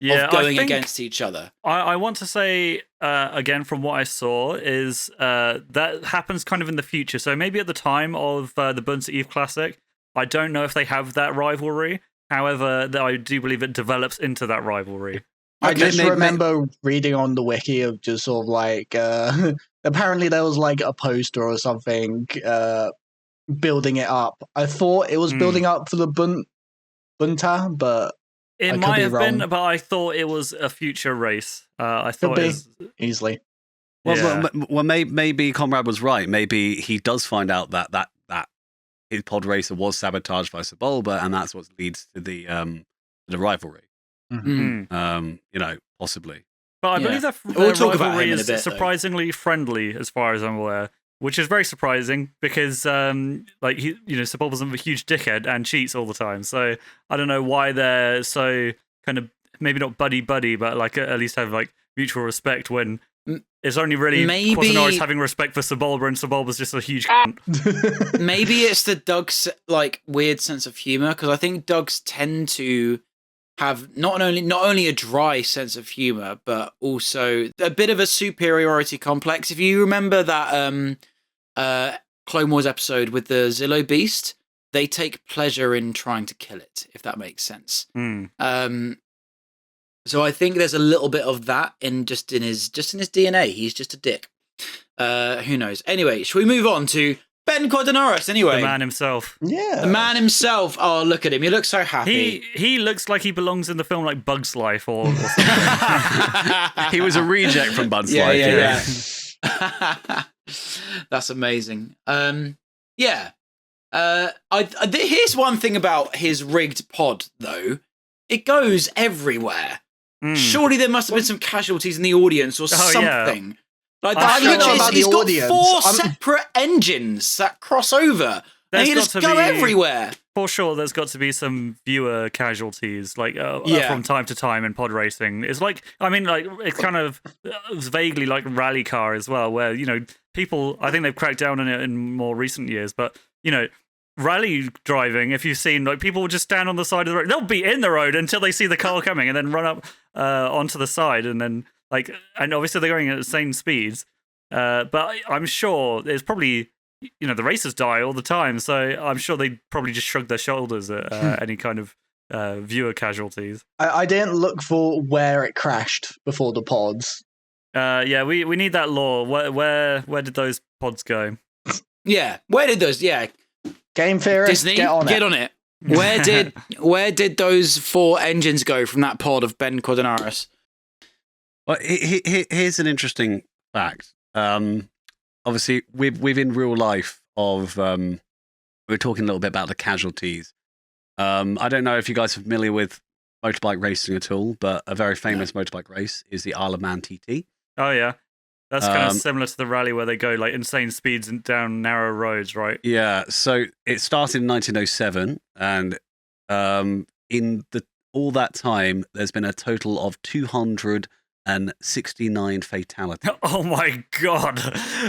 B: of going against each other.
D: I want to say, again, from what I saw, is that happens kind of in the future. So maybe at the time of the Boonta Eve Classic, I don't know if they have that rivalry. However, I do believe it develops into that rivalry.
A: I just remember reading on the wiki of just sort of apparently there was a poster or something building it up. I thought it was building up for the Boonta, but
D: it might have been, but I thought it was a future race. I thought it was
A: easily.
C: Well, maybe Conrad was right. Maybe he does find out that his pod racer was sabotaged by Sebulba, and that's what leads to the rivalry. Possibly.
D: But I believe that the rivalry is surprisingly friendly, as far as I'm aware, which is very surprising because, Sebulba's a huge dickhead and cheats all the time. So I don't know why they're so kind of maybe not buddy, but at least have mutual respect when it's only really Quadinaros having respect for Sebulba, and Sebulba's just a huge cunt.
B: Maybe it's the Doug's weird sense of humor, because I think Doug's tend to have not only a dry sense of humor, but also a bit of a superiority complex. If you remember that Clone Wars episode with the Zillo Beast, they take pleasure in trying to kill it, if that makes sense. So I think there's a little bit of that in his DNA. He's just a dick. Who knows? Anyway, shall we move on to Ben Quadinaros, anyway?
D: The man himself.
A: Yeah.
B: The man himself. Oh, look at him. He looks so happy.
D: He looks like he belongs in the film Bug's Life or something.
C: He was a reject from Bug's Life.
B: Yeah. That's amazing. Here's one thing about his rigged pod, though. It goes everywhere. Surely there must have been some casualties in the audience or something.
D: Yeah.
B: He's got 4 separate engines that cross over. And he just go everywhere.
D: For sure, there's got to be some viewer casualties, from time to time in pod racing. It's it's kind of vaguely like rally car as well, where, people, I think they've cracked down on it in more recent years, but, rally driving, if you've seen, people will just stand on the side of the road. They'll be in the road until they see the car coming and then run up onto the side, and then, and obviously they're going at insane speeds. But I'm sure there's probably, the racers die all the time, so I'm sure they probably just shrug their shoulders at any kind of viewer casualties.
A: I didn't look for where it crashed before the pods.
D: We need that lore. Where did those pods go?
B: Yeah, where did those? Yeah,
A: Game theorist,
B: Disney,
A: get on it.
B: Where did those 4 engines go from that pod of Ben Quadinaros?
C: Well, here's an interesting fact. Obviously, within real life we're talking a little bit about the casualties. I don't know if you guys are familiar with motorbike racing at all, but a very famous motorbike race is the Isle of Man TT.
D: Oh, yeah. That's kind of similar to the rally where they go insane speeds and down narrow roads, right?
C: Yeah. So it started in 1907, and in all that time, there's been a total of 269 fatalities.
D: Oh my god,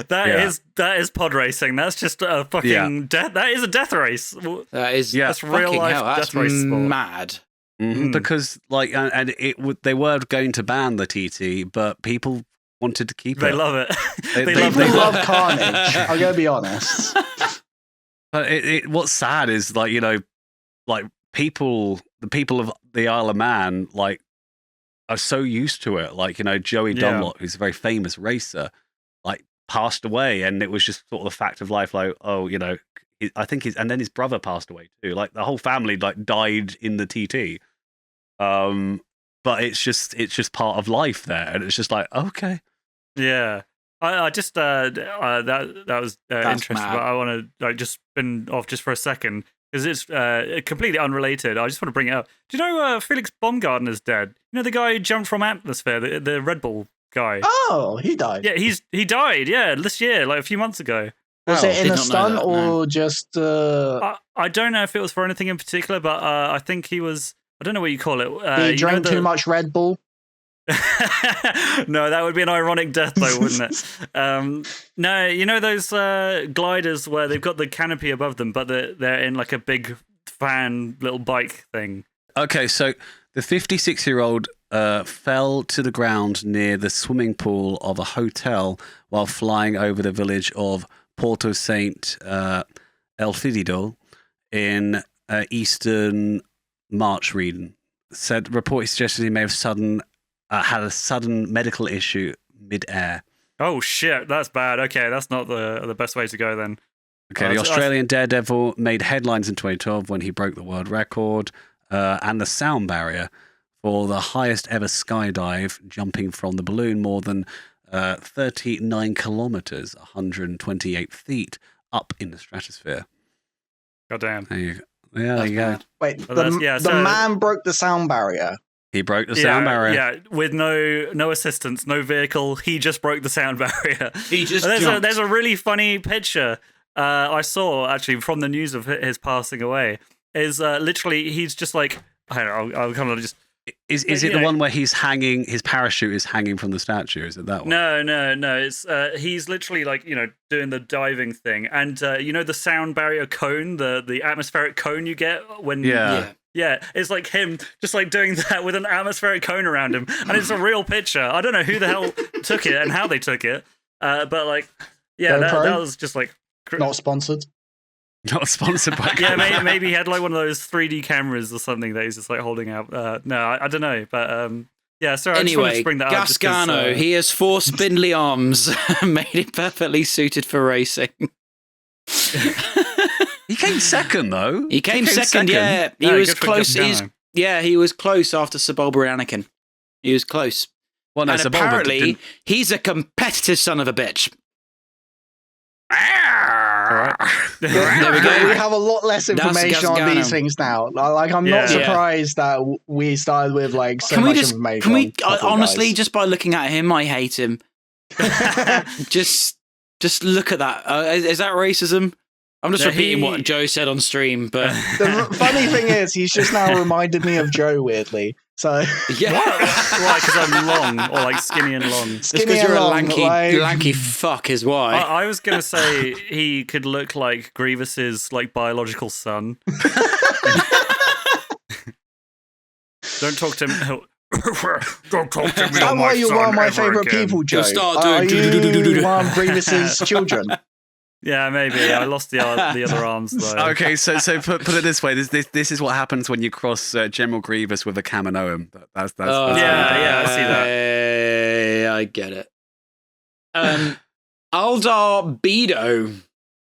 D: that is pod racing. That's just a fucking death. That is a death race. That's real life death race sport.
B: Mad.
C: Because they were going to ban the TT, but people wanted to keep it.
D: They love it.
A: They love carnage. I'm gonna be honest.
C: But what's sad is the people of the Isle of Man are so used to it. Joey Dunlop, who's a very famous racer, passed away, and it was just sort of the fact of life. I think and then his brother passed away too. The whole family died in the TT. But it's just part of life there, and it's just okay.
D: Yeah, I just that was interesting.
B: Mad.
D: But I want to just spin off just for a second, because it's completely unrelated. I just want to bring it up. Do you know Felix Baumgartner's dead? You know the guy who jumped from atmosphere, the Red Bull guy.
A: Oh, he died.
D: Yeah, he died. Yeah, this year, like a few months ago.
A: Was it in
B: did
A: a
B: not know
A: stunt
B: that,
A: or
B: no.
A: just?
D: I don't know if it was for anything in particular, but I think he was. I don't know what you call it.
A: He drank too much Red Bull.
D: No, that would be an ironic death, though, wouldn't it? No, you know those gliders where they've got the canopy above them, but they're in like a big fan little bike thing.
C: Okay, so the 56-year-old fell to the ground near the swimming pool of a hotel while flying over the village of Porto Saint Elfidido in eastern March region. Said report suggested he may have had a sudden medical issue mid-air.
D: Oh shit, that's bad. Okay, that's not the best way to go then.
C: Okay, the Australian daredevil made headlines in 2012 when he broke the world record and the sound barrier for the highest ever skydive, jumping from the balloon more than 39 kilometers, 128 feet up in the stratosphere.
D: Goddamn.
C: There you go. Yeah, there you go.
A: Wait,
D: Well,
A: the man broke the sound barrier.
C: He broke the sound barrier.
D: Yeah, with no assistance, no vehicle. He just broke the sound barrier.
B: He just
D: There's a really funny picture I saw actually from the news of his passing away. Is literally he's just like I don't know. I'll kind of just.
C: Is it the one where he's hanging? His parachute is hanging from the statue. Is it that one?
D: No. It's he's literally like doing the diving thing, and the sound barrier cone, the atmospheric cone you get when Yeah, it's like him just like doing that with an atmospheric cone around him. And it's a real picture. I don't know who the hell took it and how they took it. But like, yeah, that was just like...
A: Not sponsored.
C: Not sponsored by...
D: Yeah, maybe he had like one of those 3D cameras or something that he's just like holding out. No, I don't know. But yeah, sorry, I just wanted to bring that up.
B: Gasgano, he has 4 spindly arms, made it perfectly suited for racing.
C: He came second, though.
B: He came second, yeah. He was close. He was close after Sebulba and Anakin. He was close.
C: Well, no,
B: and
C: Sebulba
B: apparently, he's a competitive son of a bitch.
D: All right.
B: There we go.
A: We have a lot less information on these things now. Like, I'm not surprised that we started with like so much information.
B: Can we honestly, just by looking at him, I hate him. just look at that. Is that racism? I'm just repeating what Joe said on stream, but
A: the funny thing is, he's just now reminded me of Joe weirdly. So
B: yeah,
D: why? Because I'm long or like skinny and long.
B: Just because you're a lanky fuck is why.
D: I was gonna say he could look like Grievous's like biological son. Don't talk to him. Don't talk to me.
A: Is that why you're one of my favorite people, Joe? Are you one of Grievous's children?
D: Yeah, maybe. I lost the other arms though.
C: Okay, so put it this way: this is what happens when you cross General Grievous with a Kaminoan. That's
D: yeah, I see that.
B: I get it. Aldar Bedo.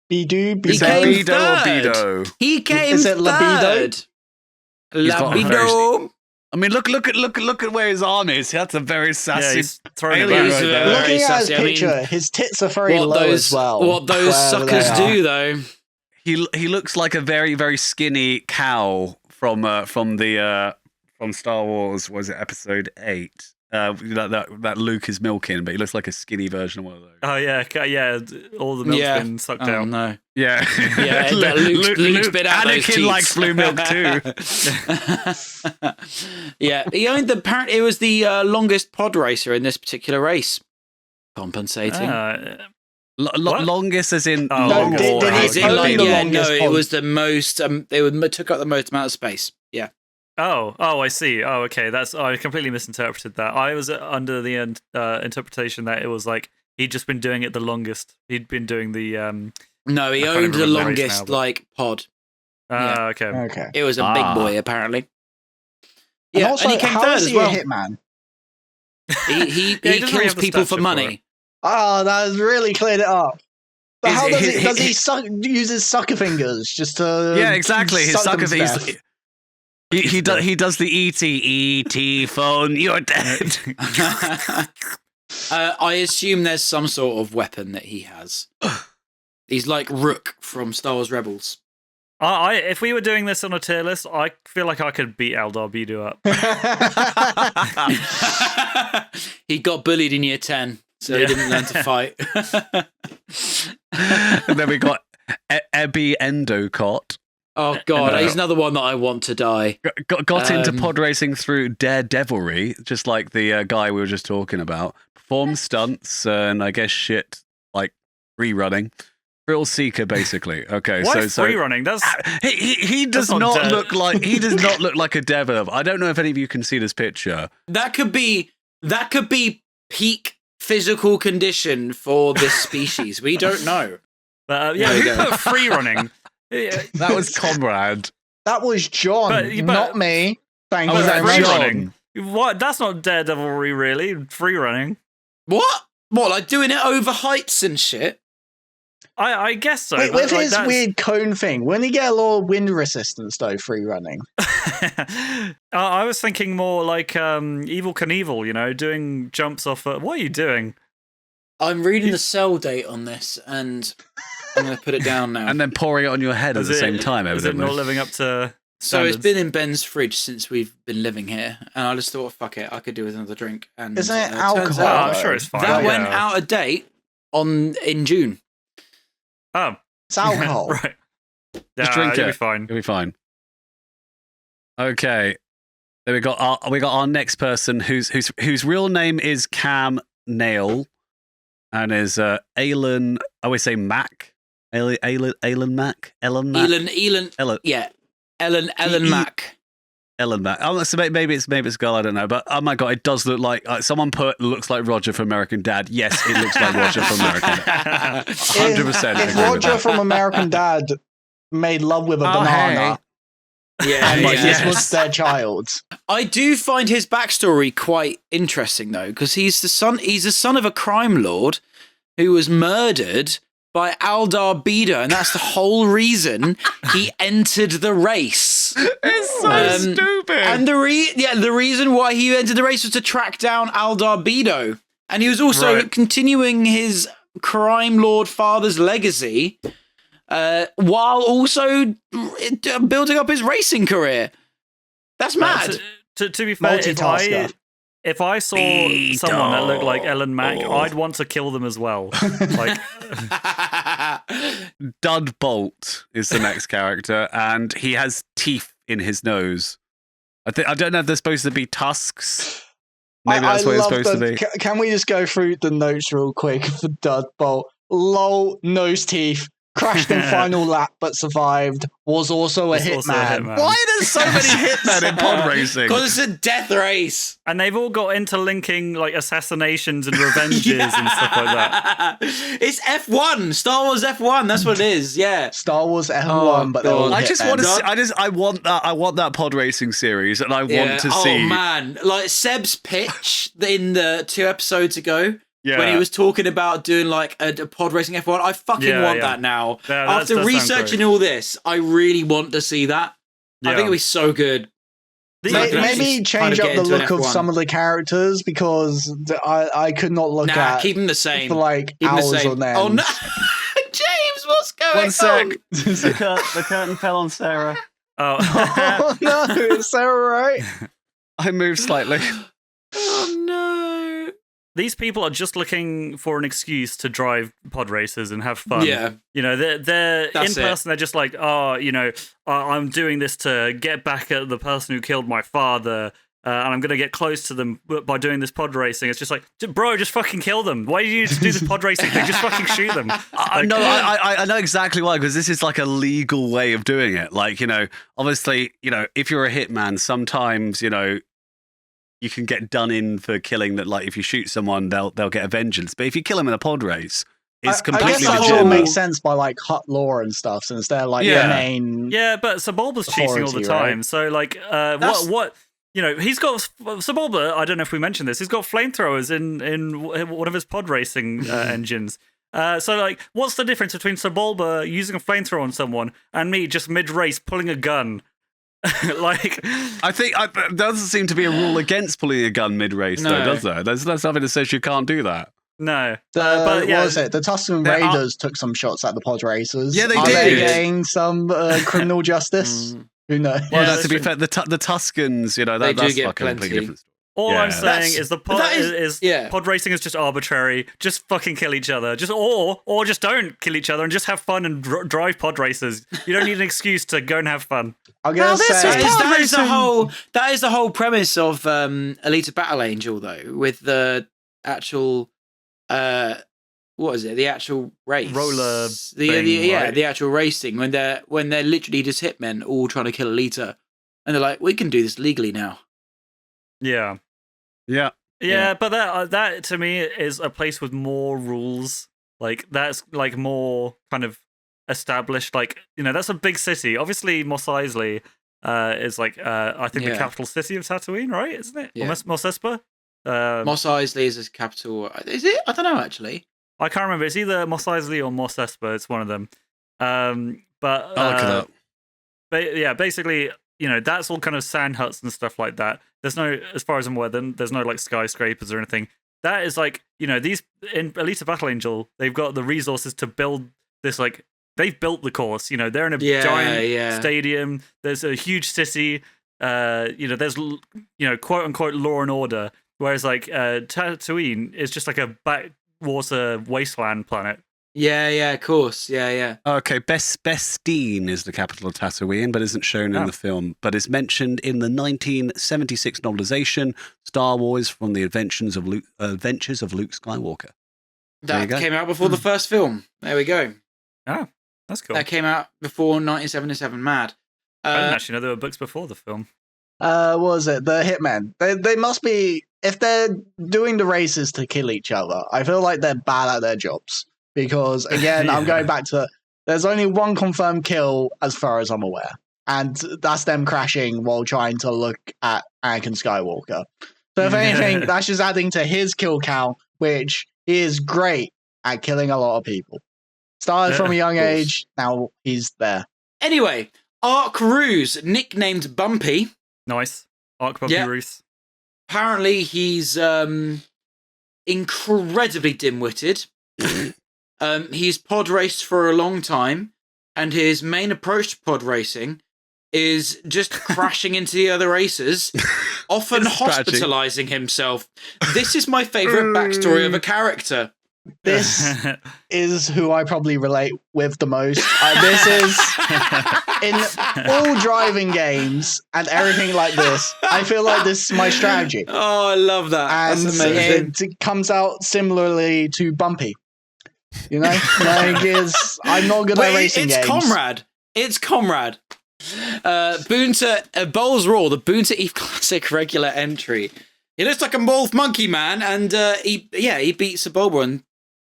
A: Bedo.
B: He came third. He came
A: Is it
B: third. Labido.
C: I mean, look at where his arm is. That's a very sassy.
D: Yeah, he's throwing it
C: alien
D: back.
C: right there.
A: Looking at his picture, his tits are very low as well.
B: What those suckers do, though.
C: He looks like a very, very skinny cow from Star Wars. Was it Episode 8? That Luke is milking, but he looks like a skinny version of one of those.
D: Oh yeah. All the milk's been sucked out.
B: No.
C: Yeah,
B: Luke's been out those
C: Anakin
B: teats.
C: likes blue milk too.
B: Yeah, he owned it was the longest pod racer in this particular race. Compensating.
C: Longest as in
A: No,
B: it was the most. It took up the most amount of space. Yeah.
D: Oh, I see. Oh, okay. I completely misinterpreted that. I was under the interpretation that it was like he'd just been doing it the longest. He'd been doing the.
B: No, he owned the longest pod.
D: Okay.
B: It was a big boy, apparently.
A: And
B: Yeah,
A: also,
B: and he came
A: how
B: third
A: is
B: as
A: he
B: well.
A: a hitman?
B: He
D: doesn't really
B: kills
D: have the
B: people for
D: stature
B: money.
A: Oh, that has really cleared it up. But how does he? Does
C: he
A: he use his sucker fingers just to?
C: Yeah, exactly. His
A: suck
C: sucker
A: them to
C: fingers.
A: death?
C: He does the ET phone. You're dead.
B: I assume there's some sort of weapon that he has. He's like Rook from Star Wars Rebels.
D: If we were doing this on a tier list, I feel like I could beat Eldar Beedoo up.
B: He got bullied in year 10, so he didn't learn to fight.
C: And then we got Ebby Endocott.
B: Oh god, he's another one that I want to die.
C: Got into pod racing through daredevilry, just like the guy we were just talking about. Performed stunts and I guess shit like free running. Thrill seeker, basically. Okay,
D: Why free running? That's
C: he does not look like a dev. I don't know if any of you can see this picture.
B: That could be peak physical condition for this species. We don't know.
D: Who put free running?
C: That was Conrad.
A: That was John, not me. Thank you very
D: free
A: much.
D: running. What? That's not daredevilry, really. Free running.
B: What? What? Like doing it over heights and shit?
D: I guess so.
A: Wait, with his weird cone thing, wouldn't he get a lot of wind resistance though, free running?
D: I was thinking more like Evel Knievel, doing jumps off. What are you doing?
B: I'm reading the sell date on this, and I'm going to put it down now.
C: And then pouring it on your head at the same time, evidently.
D: Is it not living up to standards?
B: So it's been in Ben's fridge since we've been living here, and I just thought, fuck it, I could do with another drink. And
A: isn't it
B: turns
A: alcohol?
B: out
D: I'm sure it's fine.
B: that went out of date in June.
D: Oh.
A: It's alcohol.
D: Right.
C: Just drink it.
D: You'll be fine.
C: You'll be fine. Okay. Then we got our next person whose real name is Cam Nail and is Alan. I always say Mac. Alan Mac. Ellen Mac.
B: Yeah. Ellen Mac.
C: Ellen Mac. Oh, so maybe it's a girl. I don't know. But oh my god, it does look like someone put looks like Roger from American Dad. Yes, it looks like Roger from American Dad. 100%.
A: If Roger from American Dad made love with a banana, and this was their child.
B: I do find his backstory quite interesting though, because he's the son of a crime lord who was murdered by Eldar Beedoo, and that's the whole reason he entered the race.
C: It's so stupid.
B: And the reason why he entered the race was to track down Eldar Beedoo, and he was also continuing his crime lord father's legacy, while also building up his racing career. That's mad.
D: To be fair, if I saw someone that looked like Ellen Mac, I'd want to kill them as well. Like
C: Dud Bolt is the next character, and he has teeth in his nose. I don't know if they're supposed to be tusks. Maybe that's what it's supposed to be.
A: Can we just go through the notes real quick for Dud Bolt? Lol, nose teeth. Crashed in final lap but survived. Was also a hitman.
C: Why are there so many hitmen in pod racing?
B: Because it's a death race.
D: And they've all got interlinking like assassinations and revenges and stuff like that.
B: It's F1, Star Wars F1. That's what it is. Yeah,
A: Star Wars F1. But
C: I just want to see. I want that pod racing series, and I want to see.
B: Oh man, like Seb's pitch in the 2 episodes ago. Yeah. When he was talking about doing like a pod racing F1, I fucking want that now. Yeah, after researching all this, I really want to see that. Yeah. I think it'll be so good.
A: Maybe change up the look of some of the characters, because I could not look at.
B: Keep them the same
A: for like hours on end.
B: Oh no, James, what's going on?
C: 1 sec. The curtain fell on Sarah.
A: Oh no, is Sarah right?
C: I moved slightly.
B: Oh no.
D: These people are just looking for an excuse to drive pod races and have fun.
B: Yeah.
D: They're in person, they're just like, I'm doing this to get back at the person who killed my father, and I'm going to get close to them by doing this pod racing. It's just like, bro, just fucking kill them. Why do you need to do this pod racing thing? Just fucking shoot them.
C: I know exactly why, because this is like a legal way of doing it. Like, obviously, if you're a hitman, sometimes, you can get done in for killing that. Like if you shoot someone, they'll get a vengeance. But if you kill them in a pod race, it's completely
A: legit. I guess that all makes sense by like Hut law and stuff, since they're like the main.
D: Yeah, but Sebulba's cheating all the time. Right? So like, what? He's got Sebulba. I don't know if we mentioned this. He's got flamethrowers in one of his pod racing engines. So like, what's the difference between Sebulba using a flamethrower on someone and me just mid race pulling a gun? Like,
C: I think there doesn't seem to be a rule against pulling a gun mid-race, though, does there? There's nothing that says you can't do that.
D: No.
A: What was it? The Tusken Raiders took some shots at the pod racers.
C: Yeah, they
A: Are
C: did.
A: they getting some criminal justice? Who knows?
C: Well, to be fair, the Tuscans, that's like a completely different story.
D: All I'm saying is pod racing is just arbitrary. Just fucking kill each other. Or just don't kill each other and just have fun and drive pod races. You don't need an excuse to go and have fun.
A: I'm gonna say
B: that is the whole premise of Alita Battle Angel, though, with the actual what is it? The actual race,
D: roller,
B: the actual racing when they're literally just hitmen all trying to kill Alita, and they're like, we can do this legally now.
D: Yeah. But that to me is a place with more rules. Like that's like more kind of established. Like that's a big city. Obviously, Mos Eisley is like I think the capital city of Tatooine, right? Isn't it?
B: Yeah.
D: Mos Espa.
B: Mos Eisley is its capital. Is it? I don't know actually.
D: I can't remember. It's either Mos Eisley or Mos Espa. It's one of them. But
C: I'll look it up.
D: But yeah, basically, that's all kind of sand huts and stuff like that. There's no, as far as I'm aware, there's no like skyscrapers or anything. That is like, these in Alita Battle Angel, they've got the resources to build this like. They've built the course. They're in a giant stadium. There's a huge city. There's quote unquote law and order. Whereas like Tatooine is just like a backwater wasteland planet.
B: Yeah, of course. Yeah.
C: Okay, Bestine is the capital of Tatooine, but isn't shown in the film, but is mentioned in the 1976 novelization Star Wars from the Adventures of Luke Skywalker.
B: That came out before the first film. There we go.
D: Oh, that's cool.
B: That came out before 1977. Mad.
D: I didn't actually know there were books before the film.
A: What was it? The Hitmen. They must be, if they're doing the races to kill each other, I feel like they're bad at their jobs. Because, again, I'm going back to, there's only one confirmed kill as far as I'm aware. And that's them crashing while trying to look at Anakin Skywalker. So if anything, that's just adding to his kill count, which he is great at killing a lot of people. Started from a young age, now he's there.
B: Anyway, Ark Roose, nicknamed Bumpy.
D: Nice. Ark Bumpy Roose.
B: Apparently he's incredibly dim-witted. He's pod raced for a long time, and his main approach to pod racing is just crashing into the other racers, often hospitalizing himself. This is my favorite backstory of a character.
A: This is who I probably relate with the most. This is in all driving games and everything like this. I feel like this is my strategy.
B: Oh, I love that.
A: And
B: that's amazing.
A: It comes out similarly to Bumpy. I'm not good at racing games.
B: It's Comrade. Boonta Bowls Raw, the Boonta Eve Classic regular entry. He looks like a wolf monkey man, and he beat Sebulba on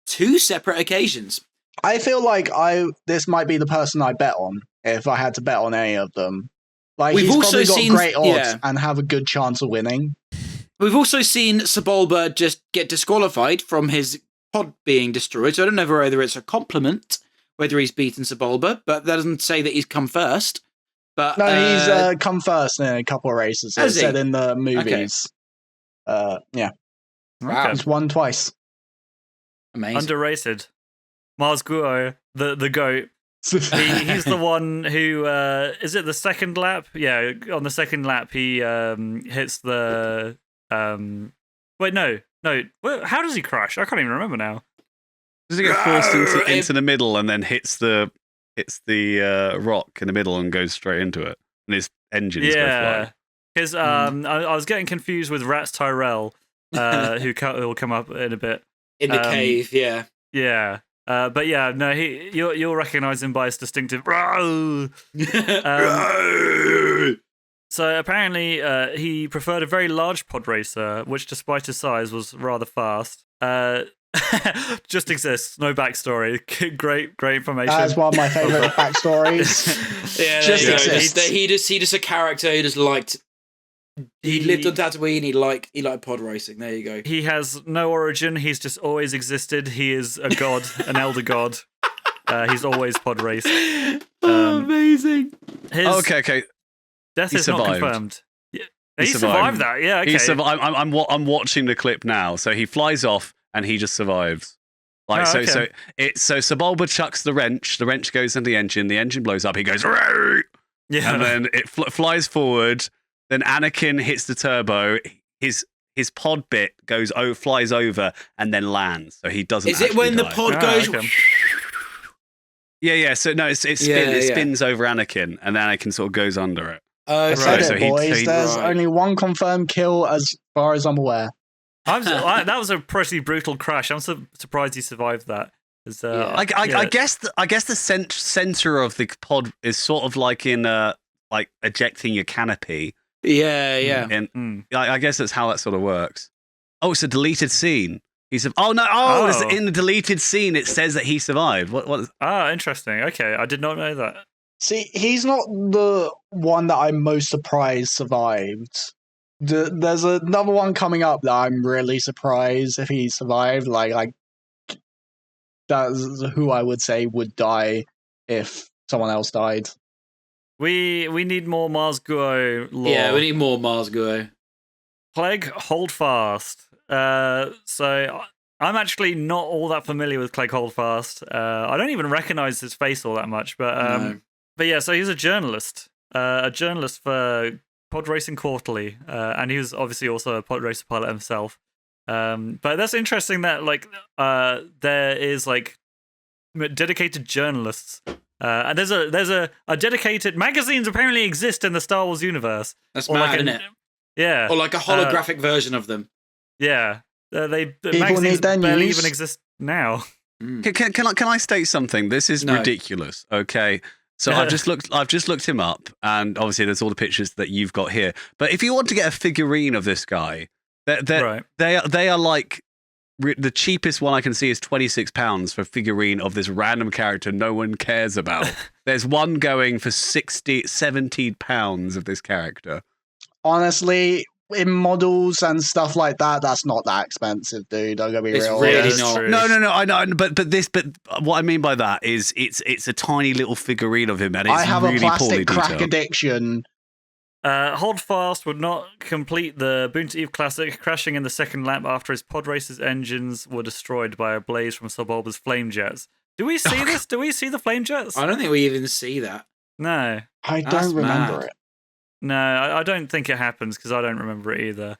B: 2 separate occasions.
A: I feel like this might be the person I bet on if I had to bet on any of them. Like he's probably got great odds and have a good chance of winning.
B: We've also seen Sebulba just get disqualified from his pod being destroyed, so I don't know whether it's a compliment whether he's beaten Sebulba, but that doesn't say that he's come first. But
A: no, he's come first in a couple of races. It's said in the movies. Okay.
B: Wow.
A: He's won twice.
B: Amazing.
D: Underrated. Mars Guo, the GOAT. He's the one who is it the second lap? Yeah, on the second lap he hits the wait, no. How does he crash? I can't even remember now.
C: Does he get forced into the middle and then hits the rock in the middle and goes straight into it, and his engines go flying?
D: Because I was getting confused with Rats Tyrell, who will come up in a bit
B: in the cave.
D: Yeah. But yeah, no, you'll recognize him by his distinctive. So apparently, he preferred a very large pod racer, which, despite his size, was rather fast. Just exists, no backstory. Great information.
A: That's one of my favorite backstories.
B: Just exists. He just a character who just liked. He lived on Tatooine. He liked pod racing. There you go.
D: He has no origin. He's just always existed. He is a god, an elder god. He's always pod raced.
B: Amazing.
C: Okay.
D: Death is not confirmed. Yeah. He survived that. Yeah. Okay.
C: I'm watching the clip now. So he flies off and he just survives. So Sebulba chucks the wrench goes into the engine blows up, he goes, "Roar!" And then it flies forward, then Anakin hits the turbo, his pod bit flies over and then lands, so he doesn't.
B: Is it when
C: die.
B: the pod goes?
C: Okay. Yeah. So no, it spins over Anakin, and then Anakin sort of goes under it.
A: Boys. There's only one confirmed kill as far as I'm aware.
D: That was a pretty brutal crash. I'm surprised he survived that.
C: I guess the center of the pod is sort of like in like ejecting your canopy.
B: Yeah.
C: And I guess that's how that sort of works. Oh, it's a deleted scene. In the deleted scene it says that he survived. What?
D: Interesting. Okay, I did not know that.
A: See, he's not the one that I'm most surprised survived. There's another one coming up that I'm really surprised if he survived. Like that's who I would say would die if someone else died.
D: We need more Mars Guo lore.
B: Yeah, we need more Mars Guo.
D: Clegg Holdfast. So I'm actually not all that familiar with Clegg Holdfast. I don't even recognize his face all that much, but yeah, so he's a journalist for Podracing Quarterly, and he was obviously also a Podracer pilot himself. But that's interesting that there is dedicated journalists, and there's a dedicated magazines apparently exist in the Star Wars universe.
B: That's mad, isn't it?
D: Yeah,
B: or like a holographic version of them.
D: Yeah, magazines barely even exist now.
C: Can I state something? This is ridiculous. Okay. So I've just looked him up, and obviously there's all the pictures that you've got here. But if you want to get a figurine of this guy, they are like the cheapest one I can see is £26 for a figurine of this random character no one cares about. There's one going for £70 of this character.
A: Honestly, in models and stuff like that, that's not that expensive, dude. I'm gonna be real.
B: Really not.
C: No. I know, but what I mean by that is it's a tiny little figurine of him, and it's
A: I have
C: really
A: a plastic
C: poorly
A: crack
C: detailed.
A: addiction.
D: Holdfast would not complete the Boonta Eve Classic, crashing in the second lap after his pod racer's engines were destroyed by a blaze from Sebulba's flame jets. Do we see this? Do we see the flame jets?
B: I don't think we even see that.
D: No.
A: I don't remember it.
D: No, I don't think it happens because I don't remember it either.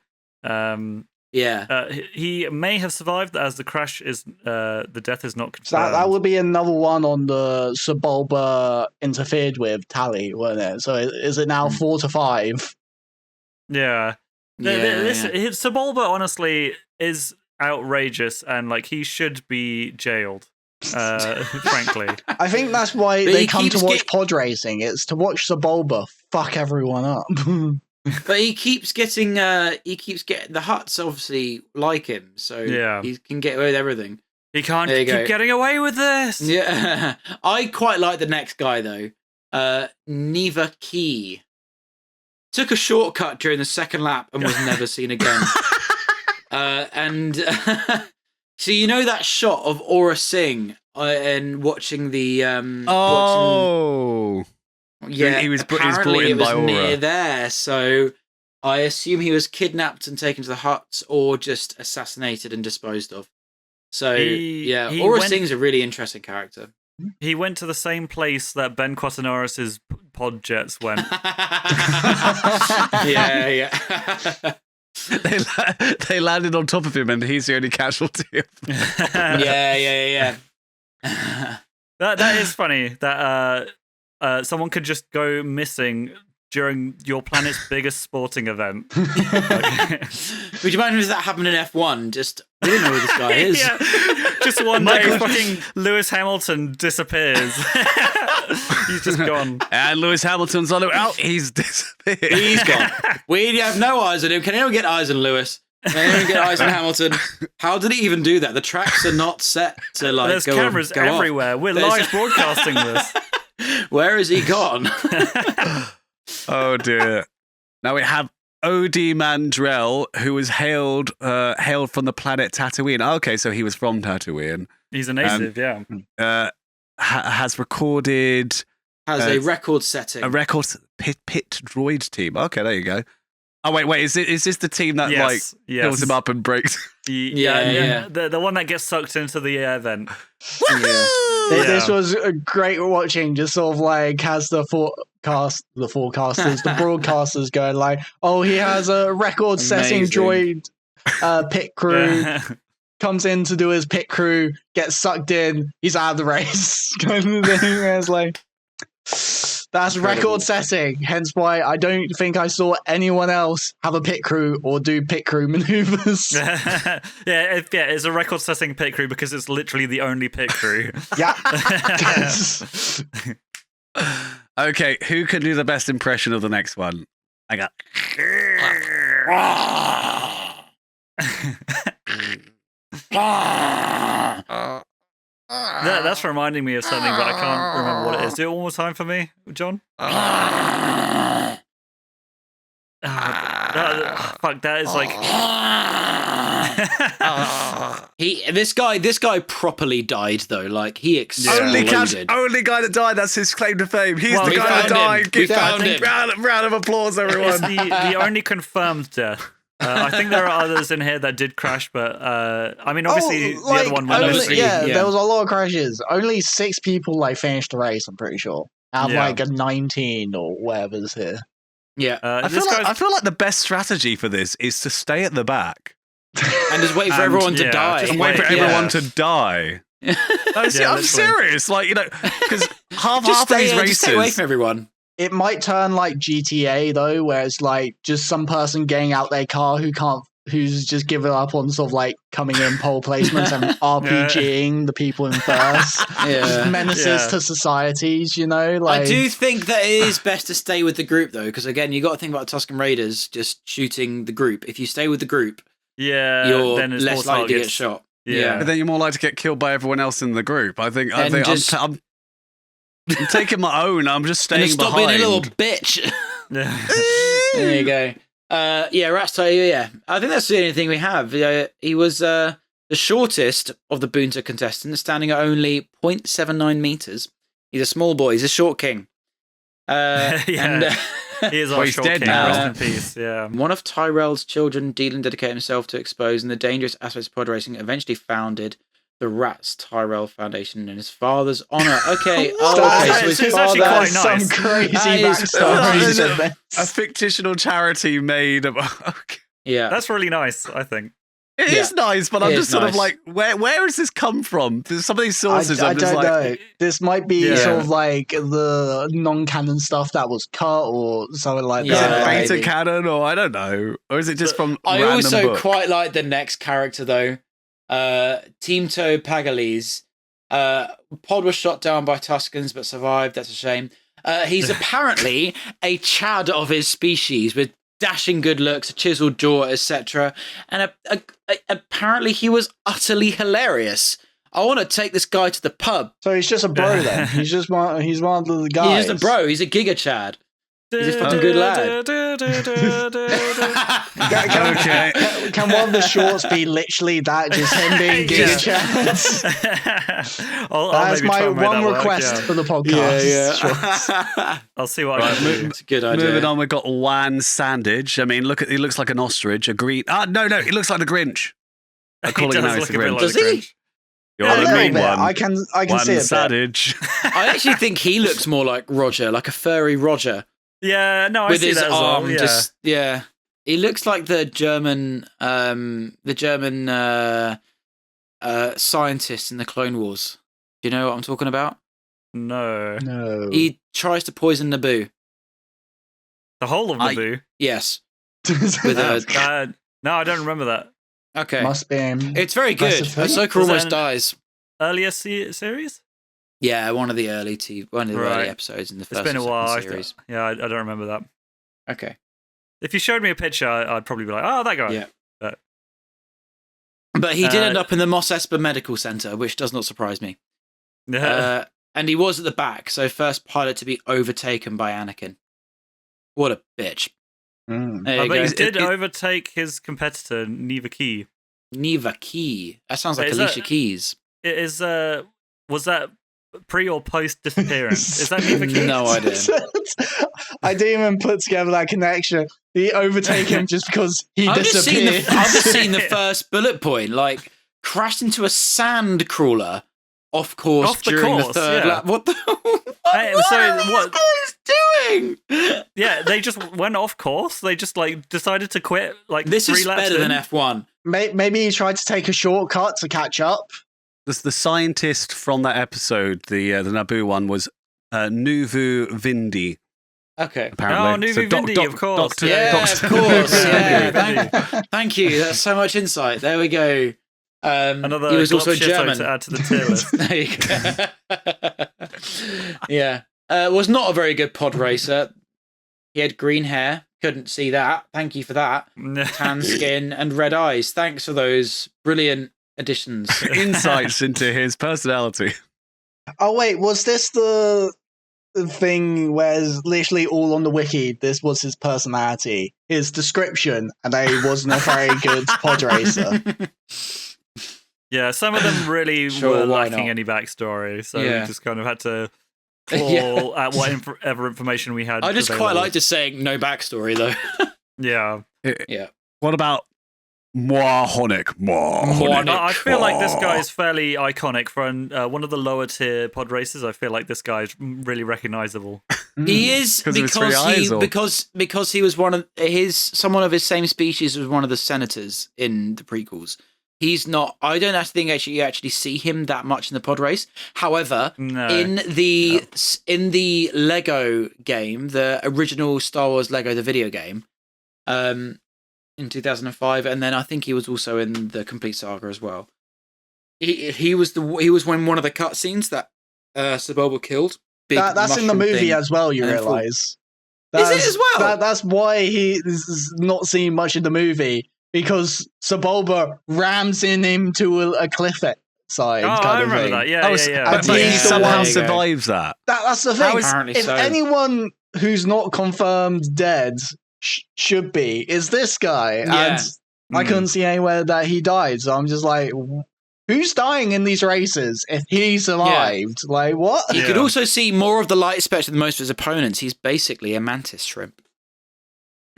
D: He may have survived as the crash is the death is not confirmed.
A: So that would be another one on the Sebulba interfered with tally, wouldn't it? So is it now 4-5?
D: Yeah. Sebulba honestly is outrageous and he should be jailed. Frankly,
A: I think that's why they come to watch pod racing. It's to watch Sebulba fuck everyone up.
B: But he keeps getting the Hutts obviously like him, so he can get away with everything.
D: He can't keep getting away with this.
B: Yeah, I quite like the next guy though. Neva Key took a shortcut during the second lap and was never seen again. So you know that shot of Aura Singh and watching the
C: he was brought in by Aura
B: near there. So I assume he was kidnapped and taken to the Hutts, or just assassinated and disposed of. So Aura Singh's a really interesting character.
D: He went to the same place that Ben Quadinaros' pod jets went.
B: Yeah.
C: They landed on top of him, and he's the only casualty.
B: Yeah.
D: That is funny. That someone could just go missing during your planet's biggest sporting event.
B: Would you imagine if that happened in F1? Just we don't know who this guy is.
D: Yeah. Just one day, fucking Lewis Hamilton disappears. He's just gone.
C: And Lewis Hamilton's on out. He's disappeared.
B: He's gone. We have no eyes on him. Can anyone get eyes on Lewis? Can anyone get eyes on Hamilton? How did he even do that? The tracks are not set to
D: There's cameras everywhere.
B: Off.
D: We're live broadcasting this.
B: Where has he gone?
C: Oh dear. Now we have Odie Mandrell, who was hailed from the planet Tatooine. Okay, so he was from Tatooine.
D: He's a native,
C: Has recorded...
B: Has a record setting.
C: A record pit droid team. Okay, there you go. Oh wait, is this the team that fills him up and breaks?
D: Yeah. The one that gets sucked into the vent.
A: This was great watching. Just sort of like has the broadcasters going like, oh, he has a record-setting droid pit crew. Comes in to do his pit crew, gets sucked in, he's out of the race. Kind of thing. It's like, that's record setting. Hence why I don't think I saw anyone else have a pit crew or do pit crew maneuvers.
D: It's a record setting pit crew because it's literally the only pit crew.
A: Yeah.
C: Okay, who can do the best impression of the next one? I got.
D: That's reminding me of something, but I can't remember what it is. Do it one more time for me, John. Fuck, that is like.
B: This guy properly died though. Like he exploded.
C: Only guy that died. That's his claim to fame. He's the guy that died.
B: We found him.
C: Round of applause, everyone.
D: It's the only confirmed death. I think there are others in here that did crash, but I mean, obviously the other one was
A: there was a lot of crashes. Only 6 people finished the race. I'm pretty sure. Out of a 19 or whatever's here.
B: Yeah,
C: I feel like the best strategy for this is to stay at the back
B: and just wait for everyone to die.
C: Just wait for everyone to die. I'm serious, because half of these races.
B: Stay away from everyone.
A: It might turn like GTA though, where it's like just some person getting out their car who's just given up on sort of coming in pole placements and RPGing the people in first. Just menaces to societies, I
B: do think that it is best to stay with the group though, because again, you got to think about Tusken Raiders just shooting the group. If you stay with the group, you're
D: then
B: less likely to get shot.
C: Yeah, but then you're more likely to get killed by everyone else in the group. I'm taking my own. I'm just staying
B: stop
C: behind.
B: Being a little bitch. There you go. Ratso, I think that's the only thing we have. He was the shortest of the Boonta contestants, standing at only 0.79 meters. He's a small boy. He's a short king.
D: He is our short
C: dead
D: king.
C: now.
D: Rest in peace. Yeah.
B: One of Tyrell's children, Dealan dedicated himself to exposing the dangerous aspects of pod racing, eventually founded the Rats Tyrell Foundation in his father's honor. Okay.
A: So
D: his father has
A: some crazy backstory.
C: A fictional charity made of.
B: Yeah.
D: That's really nice, I think.
C: It is nice, but I'm just sort of like, where has this come from? There's some of these sources.
A: I don't know. This might be sort of like the non-canon stuff that was cut or something like that.
C: Is it beta canon or I don't know, or is it just from?
B: I
C: random
B: also
C: book?
B: quite like the next character though. Teamto Pagales. Pod was shot down by Tuskens but survived. That's a shame. He's apparently a Chad of his species with dashing good looks, a chiseled jaw, etc. And apparently he was utterly hilarious. I want to take this guy to the pub.
A: So he's just a bro then. He's one of the guys.
B: He's just a bro. He's a Giga Chad. He's a fucking good lad.
A: Can one of the shorts be literally that? Just him being Giga Chad? That's my one request for the podcast.
D: I'll see what I can do.
B: It's a good idea.
C: Moving on, we've got Wan Sandage. I mean, he looks like an ostrich. A green. No, he looks like the Grinch.
D: He does look a bit like the Grinch.
C: You're the green one.
A: I can see it.
C: Sandage.
B: I actually think he looks more like Roger, like a furry Roger.
D: Yeah, no, I
B: with
D: see
B: his
D: that
B: arm,
D: as well.
B: He looks like the German scientist in the Clone Wars. Do you know what I'm talking about?
D: No.
B: He tries to poison Naboo.
D: The whole of Naboo?
B: Yes.
D: No, I don't remember that.
B: Okay.
A: Must be.
B: It's very good. Ahsoka almost dies.
D: Earlier series?
B: Yeah, one of the early early episodes in the first.
D: It's been a while.
B: Series.
D: I don't remember that.
B: Okay.
D: If you showed me a picture, I'd probably be like, "Oh, that guy."
B: Yeah. But he did end up in the Mos Espa Medical Center, which does not surprise me. And he was at the back, so first pilot to be overtaken by Anakin. What a bitch!
A: Mm.
D: But he did overtake his competitor, Neva Key.
B: Neva Key. That sounds like Alicia Keys.
D: Was that pre or post disappearance? Is that me for keeps?
B: No idea.
A: I didn't even put together that connection. He overtake him just because he disappeared.
B: I've just seen the first bullet point, like crashed into a sand crawler off course during the third lap. What the? What are these guys doing?
D: Yeah, they just went off course. They just like decided to quit. Like
B: this
D: 3
B: is
D: laps
B: better
D: in.
B: than F1.
A: Maybe he tried to take a shortcut to catch up.
C: The scientist from that episode, the Naboo one, was Nuvu Vindi.
B: Okay.
C: Apparently.
D: Oh, Nuvu Vindi, of course.
B: Of course. Yeah. Thank you. That's so much insight. There we go.
D: Another
B: he was also German
D: to add to the tier list.
B: There you go. Yeah. Was not a very good pod racer. He had green hair. Couldn't see that. Thank you for that. Tan skin and red eyes. Thanks for those brilliant additions.
C: Insights into his personality.
A: Oh wait, was this the thing where it's literally all on the wiki? This was his personality, his description, and he wasn't a very good pod racer.
D: Yeah, some of them really were lacking any backstory, so we just kind of had to claw at whatever information we had.
B: I just quite like just saying no backstory, though.
D: Yeah.
C: What about Mohonic?
D: I feel like this guy is fairly iconic. For one of the lower tier pod racers, I feel like this guy is really recognizable.
B: He is because he was someone of his same species was one of the senators in the prequels. He's not. I don't think you actually see him that much in the pod race. However, in the Lego game, the original Star Wars Lego, the video game, in 2005, and then I think he was also in the Complete Saga as well. He was when one of the cutscenes that Sebulba killed.
A: That's in the movie as well. You realise? Is
B: it as well?
A: That's why he is not seen much in the movie. Because Sebulba rams in him to a cliff side.
D: I remember that. Yeah.
C: But he somehow survives that.
A: That's the thing. If
B: so.
A: anyone who's not confirmed dead should be, is this guy.
B: Yeah.
A: And I couldn't see anywhere that he died. So I'm just like, who's dying in these races if he survived? Yeah. Like, what?
B: You could also see more of the light spectrum than most of his opponents. He's basically a mantis shrimp.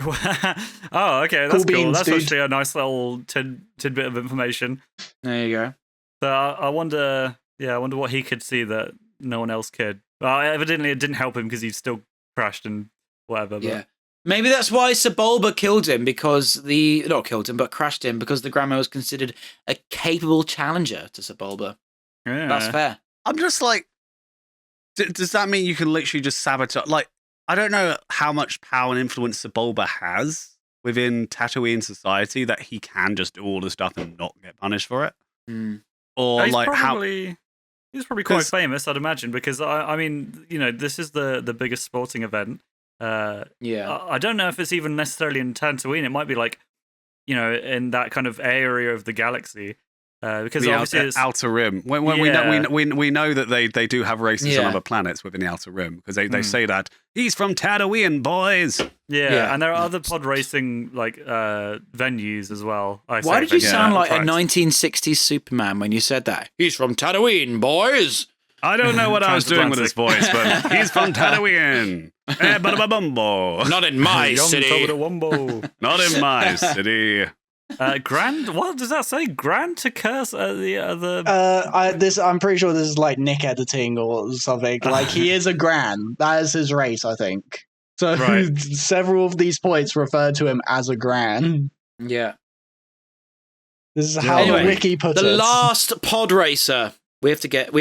D: Oh, okay, that's cool. That's actually a nice little tidbit of information.
B: There you go.
D: So I wonder what he could see that no one else could. Evidently, it didn't help him because he still crashed and whatever. But.
B: Yeah, maybe that's why Sebulba killed him but crashed him because the Grandma was considered a capable challenger to Sebulba.
D: Yeah.
B: That's fair.
C: I'm just like, does that mean you can literally just sabotage? Like, I don't know how much power and influence Sebulba has within Tatooine society that he can just do all the stuff and not get punished for it. Or
D: he's
C: like
D: he's probably quite famous, I'd imagine, because I mean, this is the biggest sporting event. I don't know if it's even necessarily in Tatooine. It might be like, in that kind of area of the galaxy. Because obviously it's
C: Outer Rim. We know that they do have races on other planets within the Outer Rim because they say that he's from Tatooine, boys.
D: Yeah, and there are other pod racing venues as well.
B: Why did you sound like a 1960s Superman when you said that? He's from Tatooine, boys.
C: I don't know what I was doing with his voice, but he's from Tatooine. Not in my city. Not in my city.
D: Grand? What does that say? Grand to curse the other?
A: I'm pretty sure this is like Nick editing or something. Like he is a Gran. That is his race, I think. So several of these points refer to him as a Gran.
B: Yeah.
A: This is how the wiki puts it.
B: The last pod racer. We have to get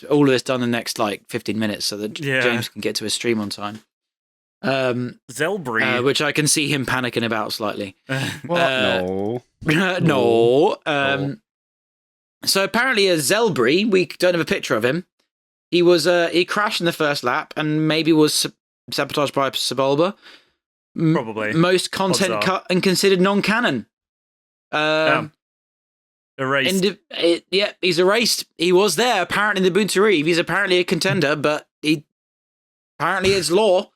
B: all of this done in the next 15 minutes so that James can get to his stream on time.
D: Zelbri,
B: which I can see him panicking about slightly.
C: No.
B: So apparently a Zelbri, we don't have a picture of him. He crashed in the first lap and maybe was sabotaged by Sebulba.
D: Probably.
B: Most content cut and considered non-canon.
D: Erased.
B: He's erased. He was there apparently in the Boonta Eve. He's apparently a contender, but apparently it's law.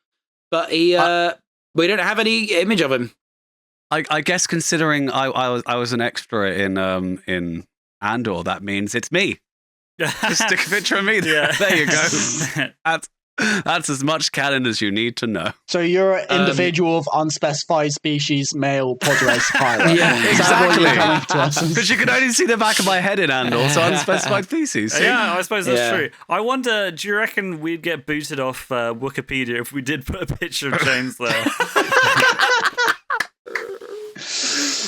B: But we don't have any image of him.
C: I guess considering I was an extra in Andor, that means it's me. Just stick a picture of me there.
D: Yeah.
C: There you go. That's as much canon as you need to know.
A: So you're an individual of unspecified species, male Podracing pilot.
B: Yeah,
A: Is that what
C: exactly.
A: you're coming to us?
C: Because you can only see the back of my head in Andor, so unspecified species. See?
D: Yeah, I suppose that's
B: Yeah.
D: true. I wonder, do you reckon we'd get booted off Wikipedia if we did put a picture of James there?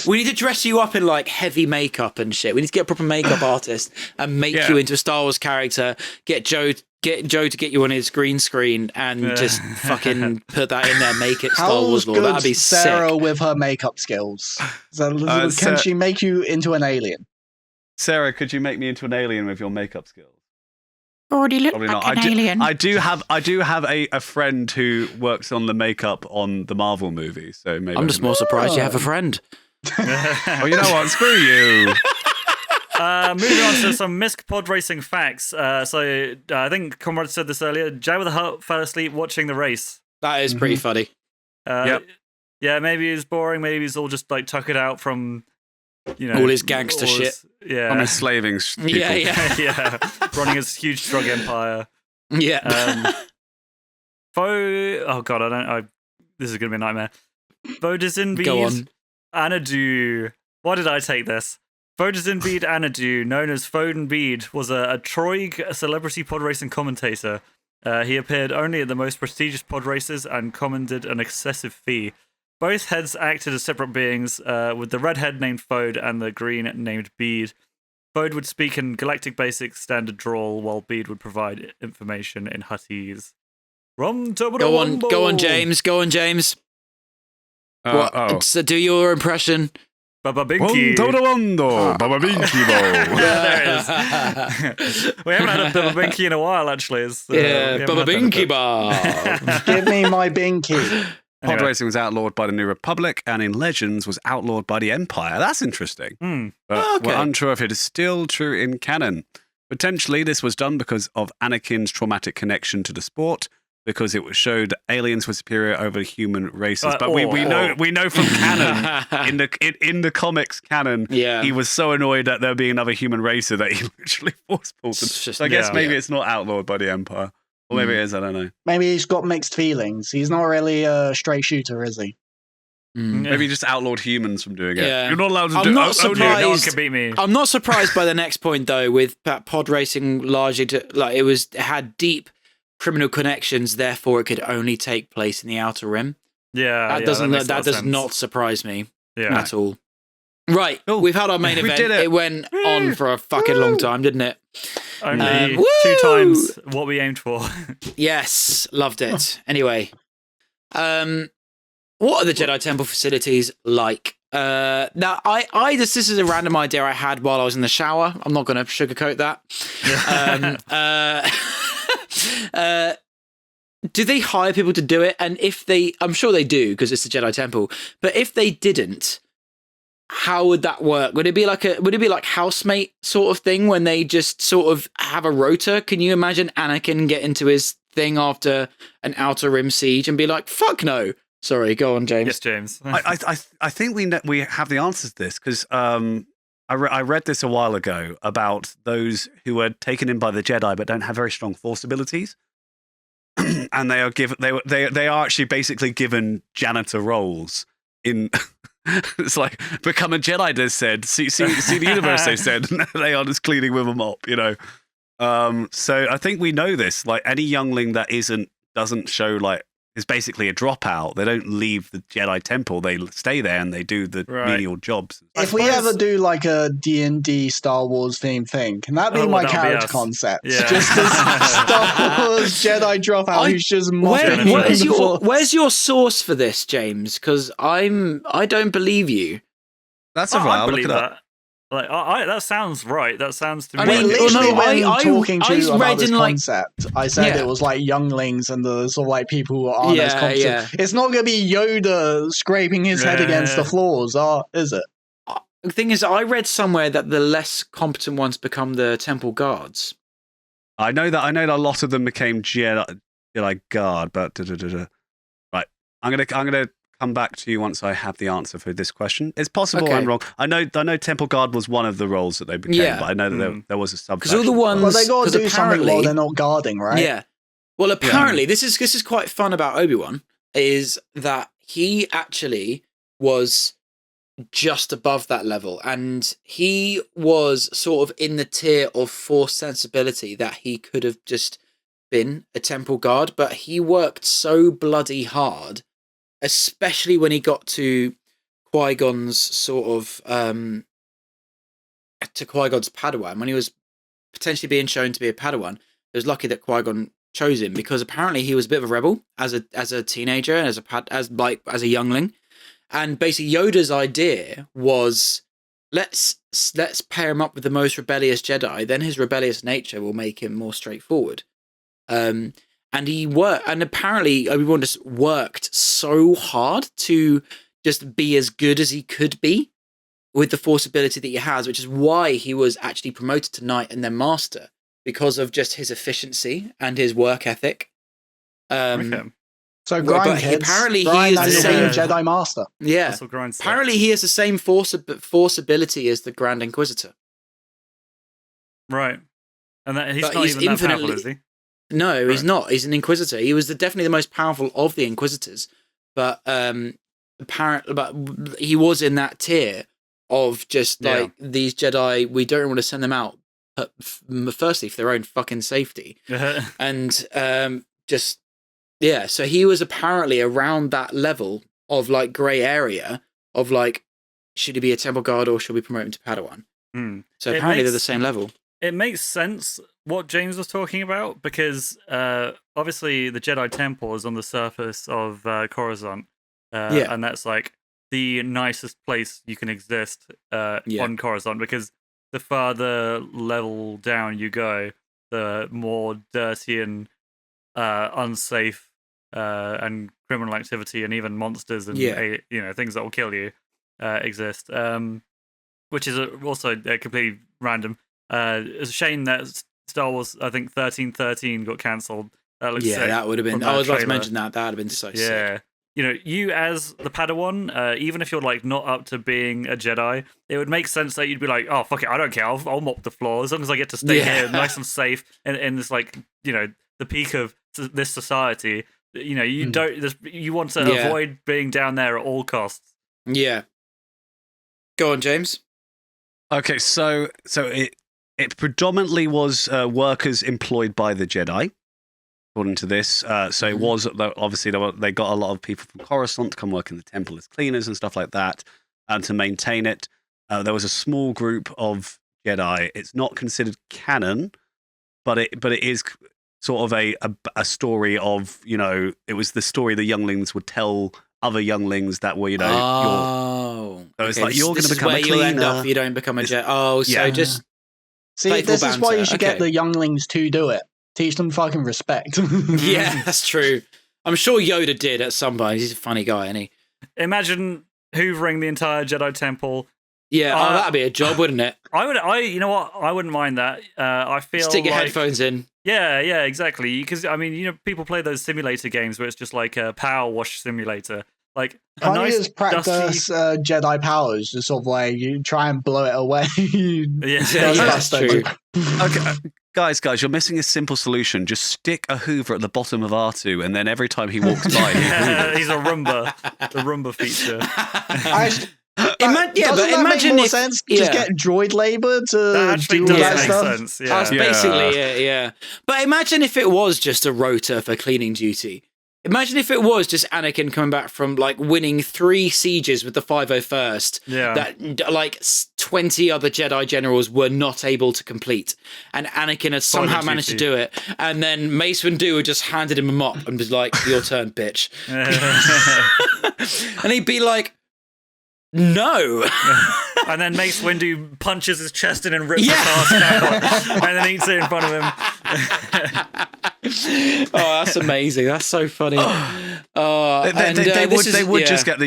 B: We need to dress you up in like heavy makeup and shit. We need to get a proper makeup artist and make you into a Star Wars character. Get Joe to get you on his green screen and just fucking put that in there. Make it Star Wars lore. That'd be
A: Sarah
B: sick.
A: with her makeup skills? So, can
C: Sarah-
A: she make you into an alien?
C: Sarah, could you make me into an alien with your makeup skills?
E: Already look
C: Probably
E: like
C: not.
E: an alien.
C: I do have a friend who works on the makeup on the Marvel movies. So maybe
B: I'm just more surprised you have a friend.
C: Oh, you know what? Screw you.
D: Moving on to some Misk pod racing facts. I think Conrad said this earlier. Jabba the Hutt fell asleep watching the race.
B: That is pretty funny.
C: Yep.
D: Yeah, maybe he's boring. Maybe he's all just like tuckered out from,
B: All his gangster shit.
D: Yeah.
C: I'm enslaving people.
B: Yeah.
D: Yeah. Running his huge drug empire.
B: Yeah.
D: Oh god, this is gonna be a nightmare. Vodazin
B: Go
D: Bede
B: on.
D: Anadu. Why did I take this? Vodazin Bede Anadu, known as Foden Bede, was a Troig celebrity pod racing commentator. He appeared only at the most prestigious pod races and commanded an excessive fee. Both heads acted as separate beings, with the red head named Fode and the green named Bede. Fode would speak in Galactic Basic standard drawl, while Bede would provide information in Huttese.
B: Go on, James. Go on, James. So do your impression.
D: Baba Binky.
C: Baba Binky Bo.
D: There it is. We haven't had a Baba Binky in a while, actually.
B: Baba Binky Bar.
A: Give me my binky.
C: Pod racing was outlawed by the New Republic, and in Legends was outlawed by the Empire. That's interesting. But we're unsure if it is still true in canon. Potentially, this was done because of Anakin's traumatic connection to the sport, because it showed aliens were superior over human races. But we know from canon, in the comics canon, he was so annoyed at there being another human racer that he literally force-pulled them. So I guess maybe it's not outlawed by the Empire. Or maybe it is, I don't know.
A: Maybe he's got mixed feelings. He's not really a straight shooter, is he?
C: Maybe he just outlawed humans from doing it.
B: Yeah.
C: You're not allowed to
B: I'm
C: do
B: not
C: it.
B: surprised.
D: No one can beat me.
B: I'm not surprised by the next point though, with pod racing largely it had deep criminal connections, therefore it could only take place in the Outer Rim.
D: Yeah,
B: that does
D: sense.
B: not surprise me at all. Right,
C: Cool.
B: we've had our main
C: We
B: event.
C: did it.
B: It went on for a fucking long time, didn't it?
D: Only
B: Woo!
D: 2 times what we aimed for.
B: Yes, loved it. Anyway, what are the Jedi Temple facilities like? Now, this is a random idea I had while I was in the shower. I'm not going to sugarcoat that. Do they hire people to do it? And if I'm sure they do because it's the Jedi Temple. But if they didn't, how would that work? Would it be like housemate sort of thing when they just sort of have a rota? Can you imagine Anakin get into his thing after an Outer Rim siege and be like, "Fuck no"? Sorry, go on, James.
D: Yes, James.
C: I think we have the answers to this because I read this a while ago about those who were taken in by the Jedi but don't have very strong Force abilities, and they are actually basically given janitor roles in. It's like become a Jedi. They said, see the universe. They said they are just cleaning with a mop, So I think we know this. Like any youngling that doesn't show is basically a dropout. They don't leave the Jedi Temple. They stay there and they do the menial jobs.
A: If we ever do like a D&D Star Wars themed thing, can that be my character concept?
D: Yeah.
A: Just this Star Wars Jedi dropout who's just mopping
B: where's your source for this, James? Because I don't believe you.
C: That's all right. I'll look
D: believe
C: it up.
D: that. Like, that sounds right. That sounds to me.
A: I mean, literally when talking to you about this
B: like,
A: concept, I said it was like younglings and the sort of like people who aren't as competent.
B: Yeah.
A: It's not going to be Yoda scraping his head against the floors, is it?
B: The thing is, I read somewhere that the less competent ones become the temple guards.
C: I know that a lot of them became Jedi guard, but right. I'm gonna come come back to you once I have the answer for this question. It's possible
B: Okay.
C: I'm wrong. I know Temple Guard was one of the roles that they became,
B: Yeah.
C: but I know that there was a sub.
B: Because all the ones,
A: Well, they got to do something
B: apparently-
A: while they're not guarding, right?
B: Yeah. Well, apparently, this is quite fun about Obi-Wan, is that he actually was just above that level, and he was sort of in the tier of Force sensibility that he could have just been a Temple Guard, but he worked so bloody hard, especially when he got to Qui-Gon's sort of to Qui-Gon's Padawan, when he was potentially being shown to be a Padawan. It was lucky that Qui-Gon chose him, because apparently he was a bit of a rebel as a teenager and as a youngling. And basically Yoda's idea was, let's pair him up with the most rebellious Jedi, then his rebellious nature will make him more straightforward. And apparently Obi-Wan just worked so hard to just be as good as he could be with the Force ability that he has, which is why he was actually promoted to Knight and then Master, because of just his efficiency and his work ethic.
D: Okay.
A: So grind,
B: but
A: kids.
B: apparently he
A: grind
B: is
A: and
B: the
A: you'll
B: same-
A: be a Jedi Master.
B: Yeah.
D: That's what grinds it.
B: Apparently he has the same force ability as the Grand Inquisitor.
D: Right. And that he's
B: But
D: not
B: he's
D: even that powerful,
B: infinitely-
D: is he?
B: No, he's
D: Right.
B: not. He's an Inquisitor. He was definitely the most powerful of the Inquisitors, but but he was in that tier of just like these Jedi. We don't want to send them out. Firstly, for their own fucking safety, and So he was apparently around that level of like grey area of like, should he be a Temple Guard or should we promote him to Padawan? So
D: It
B: apparently they're
D: makes-
B: the same level.
D: It makes sense what James was talking about, because obviously the Jedi Temple is on the surface of Coruscant, and that's like the nicest place you can exist on Coruscant, because the farther level down you go, the more dirty and unsafe and criminal activity and even monsters and things that will kill you exist, which is also completely random. It's a shame that Star Wars, I think 1313 got cancelled. That looks sick
B: that would have been.
D: from
B: I was about to
D: trailer.
B: mention that. That would have been so sick.
D: Yeah. You know, you as the Padawan, even if you're like not up to being a Jedi, it would make sense that you'd be like, oh, fuck it, I don't care, I'll mop the floor as long as I get to stay here nice and safe in this, like, you know, the peak of this society. You know, you you want to avoid being down there at all costs.
B: Yeah. Go on, James.
C: Okay, so it predominantly was workers employed by the Jedi, according to this. So it was, obviously, they got a lot of people from Coruscant to come work in the temple as cleaners and stuff like that, and to maintain it. There was a small group of Jedi. It's not considered canon, but it is sort of a story of, you know, it was the story the younglings would tell other younglings that were, you know, so it's like, you're going to become a cleaner.
B: You'll end up if you don't become a Jedi. Oh, so just
A: See,
B: playful
A: this is why
B: banter.
A: you should get the younglings to do it. Teach them fucking respect.
B: Yeah, that's true. I'm sure Yoda did at some point. He's a funny guy, isn't he?
D: Imagine hoovering the entire Jedi Temple.
B: Yeah, that'd be a job, wouldn't it?
D: You know what? I wouldn't mind that. I feel
B: Stick your
D: like,
B: headphones in.
D: Yeah, exactly. Because I mean, you know, people play those simulator games where it's just like a power wash simulator. Like,
A: Can't
D: nice,
A: you just practice Jedi powers? Just sort of like you try and blow it away.
B: That's true.
C: Okay, guys, you're missing a simple solution. Just stick a Hoover at the bottom of R2, and then every time he walks by,
D: he's a Roomba. The Roomba feature.
A: Doesn't that make more sense? Just get droid labor to
D: that actually
A: do
D: does
A: all that
D: make
A: stuff.
D: sense. Yeah.
B: That's basically it, yeah. But imagine if it was just a rota for cleaning duty. Imagine if it was just Anakin coming back from like winning 3 sieges with the 501st that like 20 other Jedi generals were not able to complete, and Anakin had somehow managed to do it, and then Mace Windu had just handed him a mop and was like, "Your turn, bitch," and he'd be like, "No."
D: And then Mace Windu punches his chest in and rips the task out, and then eats it in front of him.
B: Oh, that's amazing! That's so funny.
C: They would just get the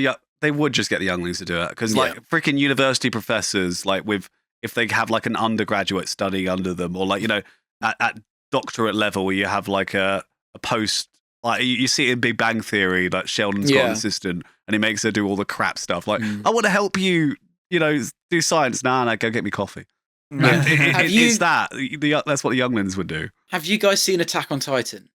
C: younglings to do it, because like freaking university professors, like if they have like an undergraduate studying under them, or like, you know, at doctorate level where you have like a post, like you see it in Big Bang Theory, like Sheldon's got an assistant, and he makes her do all the crap stuff. Like, I want to help you, do science. Nah, go get me coffee.
B: Yeah.
C: It's that. That's what the younglings would do.
B: Have you guys seen Attack on Titan?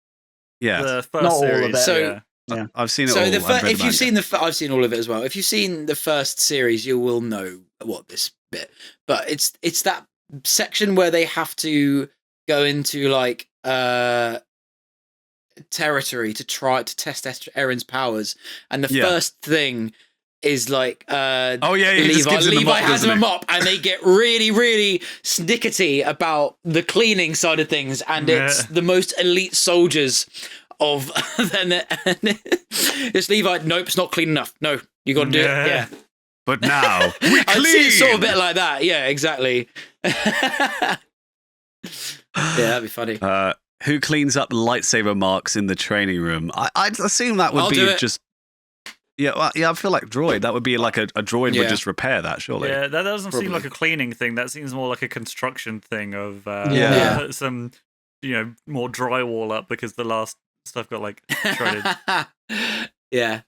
C: Yeah.
D: The first
A: Not all of
D: series.
A: it.
B: So,
A: Yeah.
C: I've seen it
B: so
C: all.
B: if you've seen I've seen all of it as well. If you've seen the first series, you will know what this bit. But it's that section where they have to go into like territory to try to test Eren's powers, and the first thing is like Levi has him a mop, and they get really, really snickety about the cleaning side of things, and it's the most elite soldiers of it's Levi. Nope, it's not clean enough. No, you got to do it. Yeah.
C: But now we clean.
B: I'd see it sort of a bit like that. Yeah, exactly. Yeah, that'd be funny.
C: Who cleans up lightsaber marks in the training room? I'd assume that would be just. Yeah, I feel like droid. That would be like a droid would just repair that, surely.
D: Yeah, that doesn't seem like a cleaning thing. That seems more like a construction thing of put some, more drywall up because the last stuff got like shredded.
B: Yeah.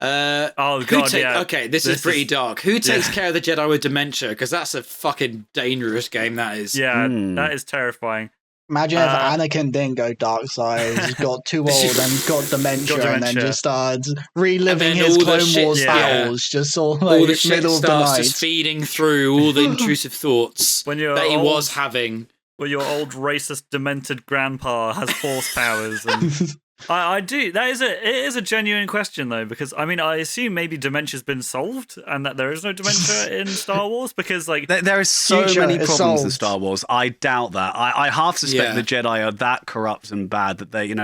D: Oh god,
B: Okay, this is pretty dark. Who takes care of the Jedi with dementia? Because that's a fucking dangerous game. That is.
D: Yeah, that is terrifying.
A: Imagine if Anakin didn't go dark side, he's got too old and got dementia, and then just starts reliving his Clone Wars battles, just all like
B: all the shit
A: middle of the night.
B: just feeding through all the intrusive thoughts that he was having.
D: Well, your old racist, demented grandpa has force powers, and I do. It is a genuine question though, because I mean, I assume maybe dementia's been solved, and that there is no dementia in Star Wars, because like
C: there is so many problems in Star Wars. I doubt that. I half suspect the Jedi are that corrupt and bad that they, if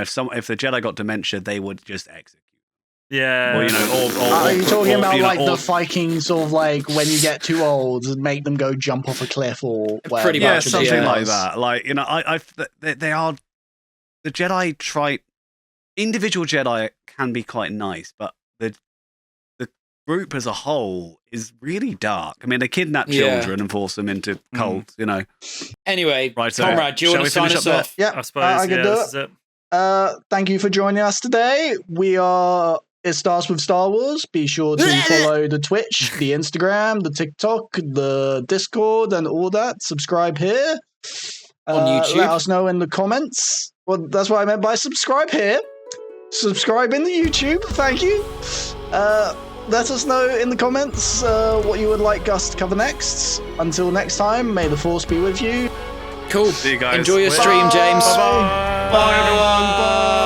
C: the Jedi got dementia, they would just execute.
D: Yeah.
A: Or, are you talking about the Viking sort of like when you get too old and make them go jump off a cliff or whatever?
B: Pretty much,
C: something like that. Like they are the Jedi try. Individual Jedi can be quite nice, but the group as a whole is really dark. I mean, they kidnap children and force them into cults,
B: Anyway,
C: right,
B: Comrade, do you want to sign us off?
A: Yeah,
D: I suppose
A: I can do
D: it.
A: Thank you for joining us today. It starts with Star Wars. Be sure to follow the Twitch, the Instagram, the TikTok, the Discord, and all that. Subscribe here.
B: On YouTube.
A: Let us know in the comments. Well, that's what I meant by subscribe here. Subscribe in the YouTube. Thank you. Let us know in the comments what you would like us to cover next. Until next time, may the Force be with you.
B: Cool.
C: See you guys.
B: Enjoy your stream, James.
C: Bye everyone. Bye.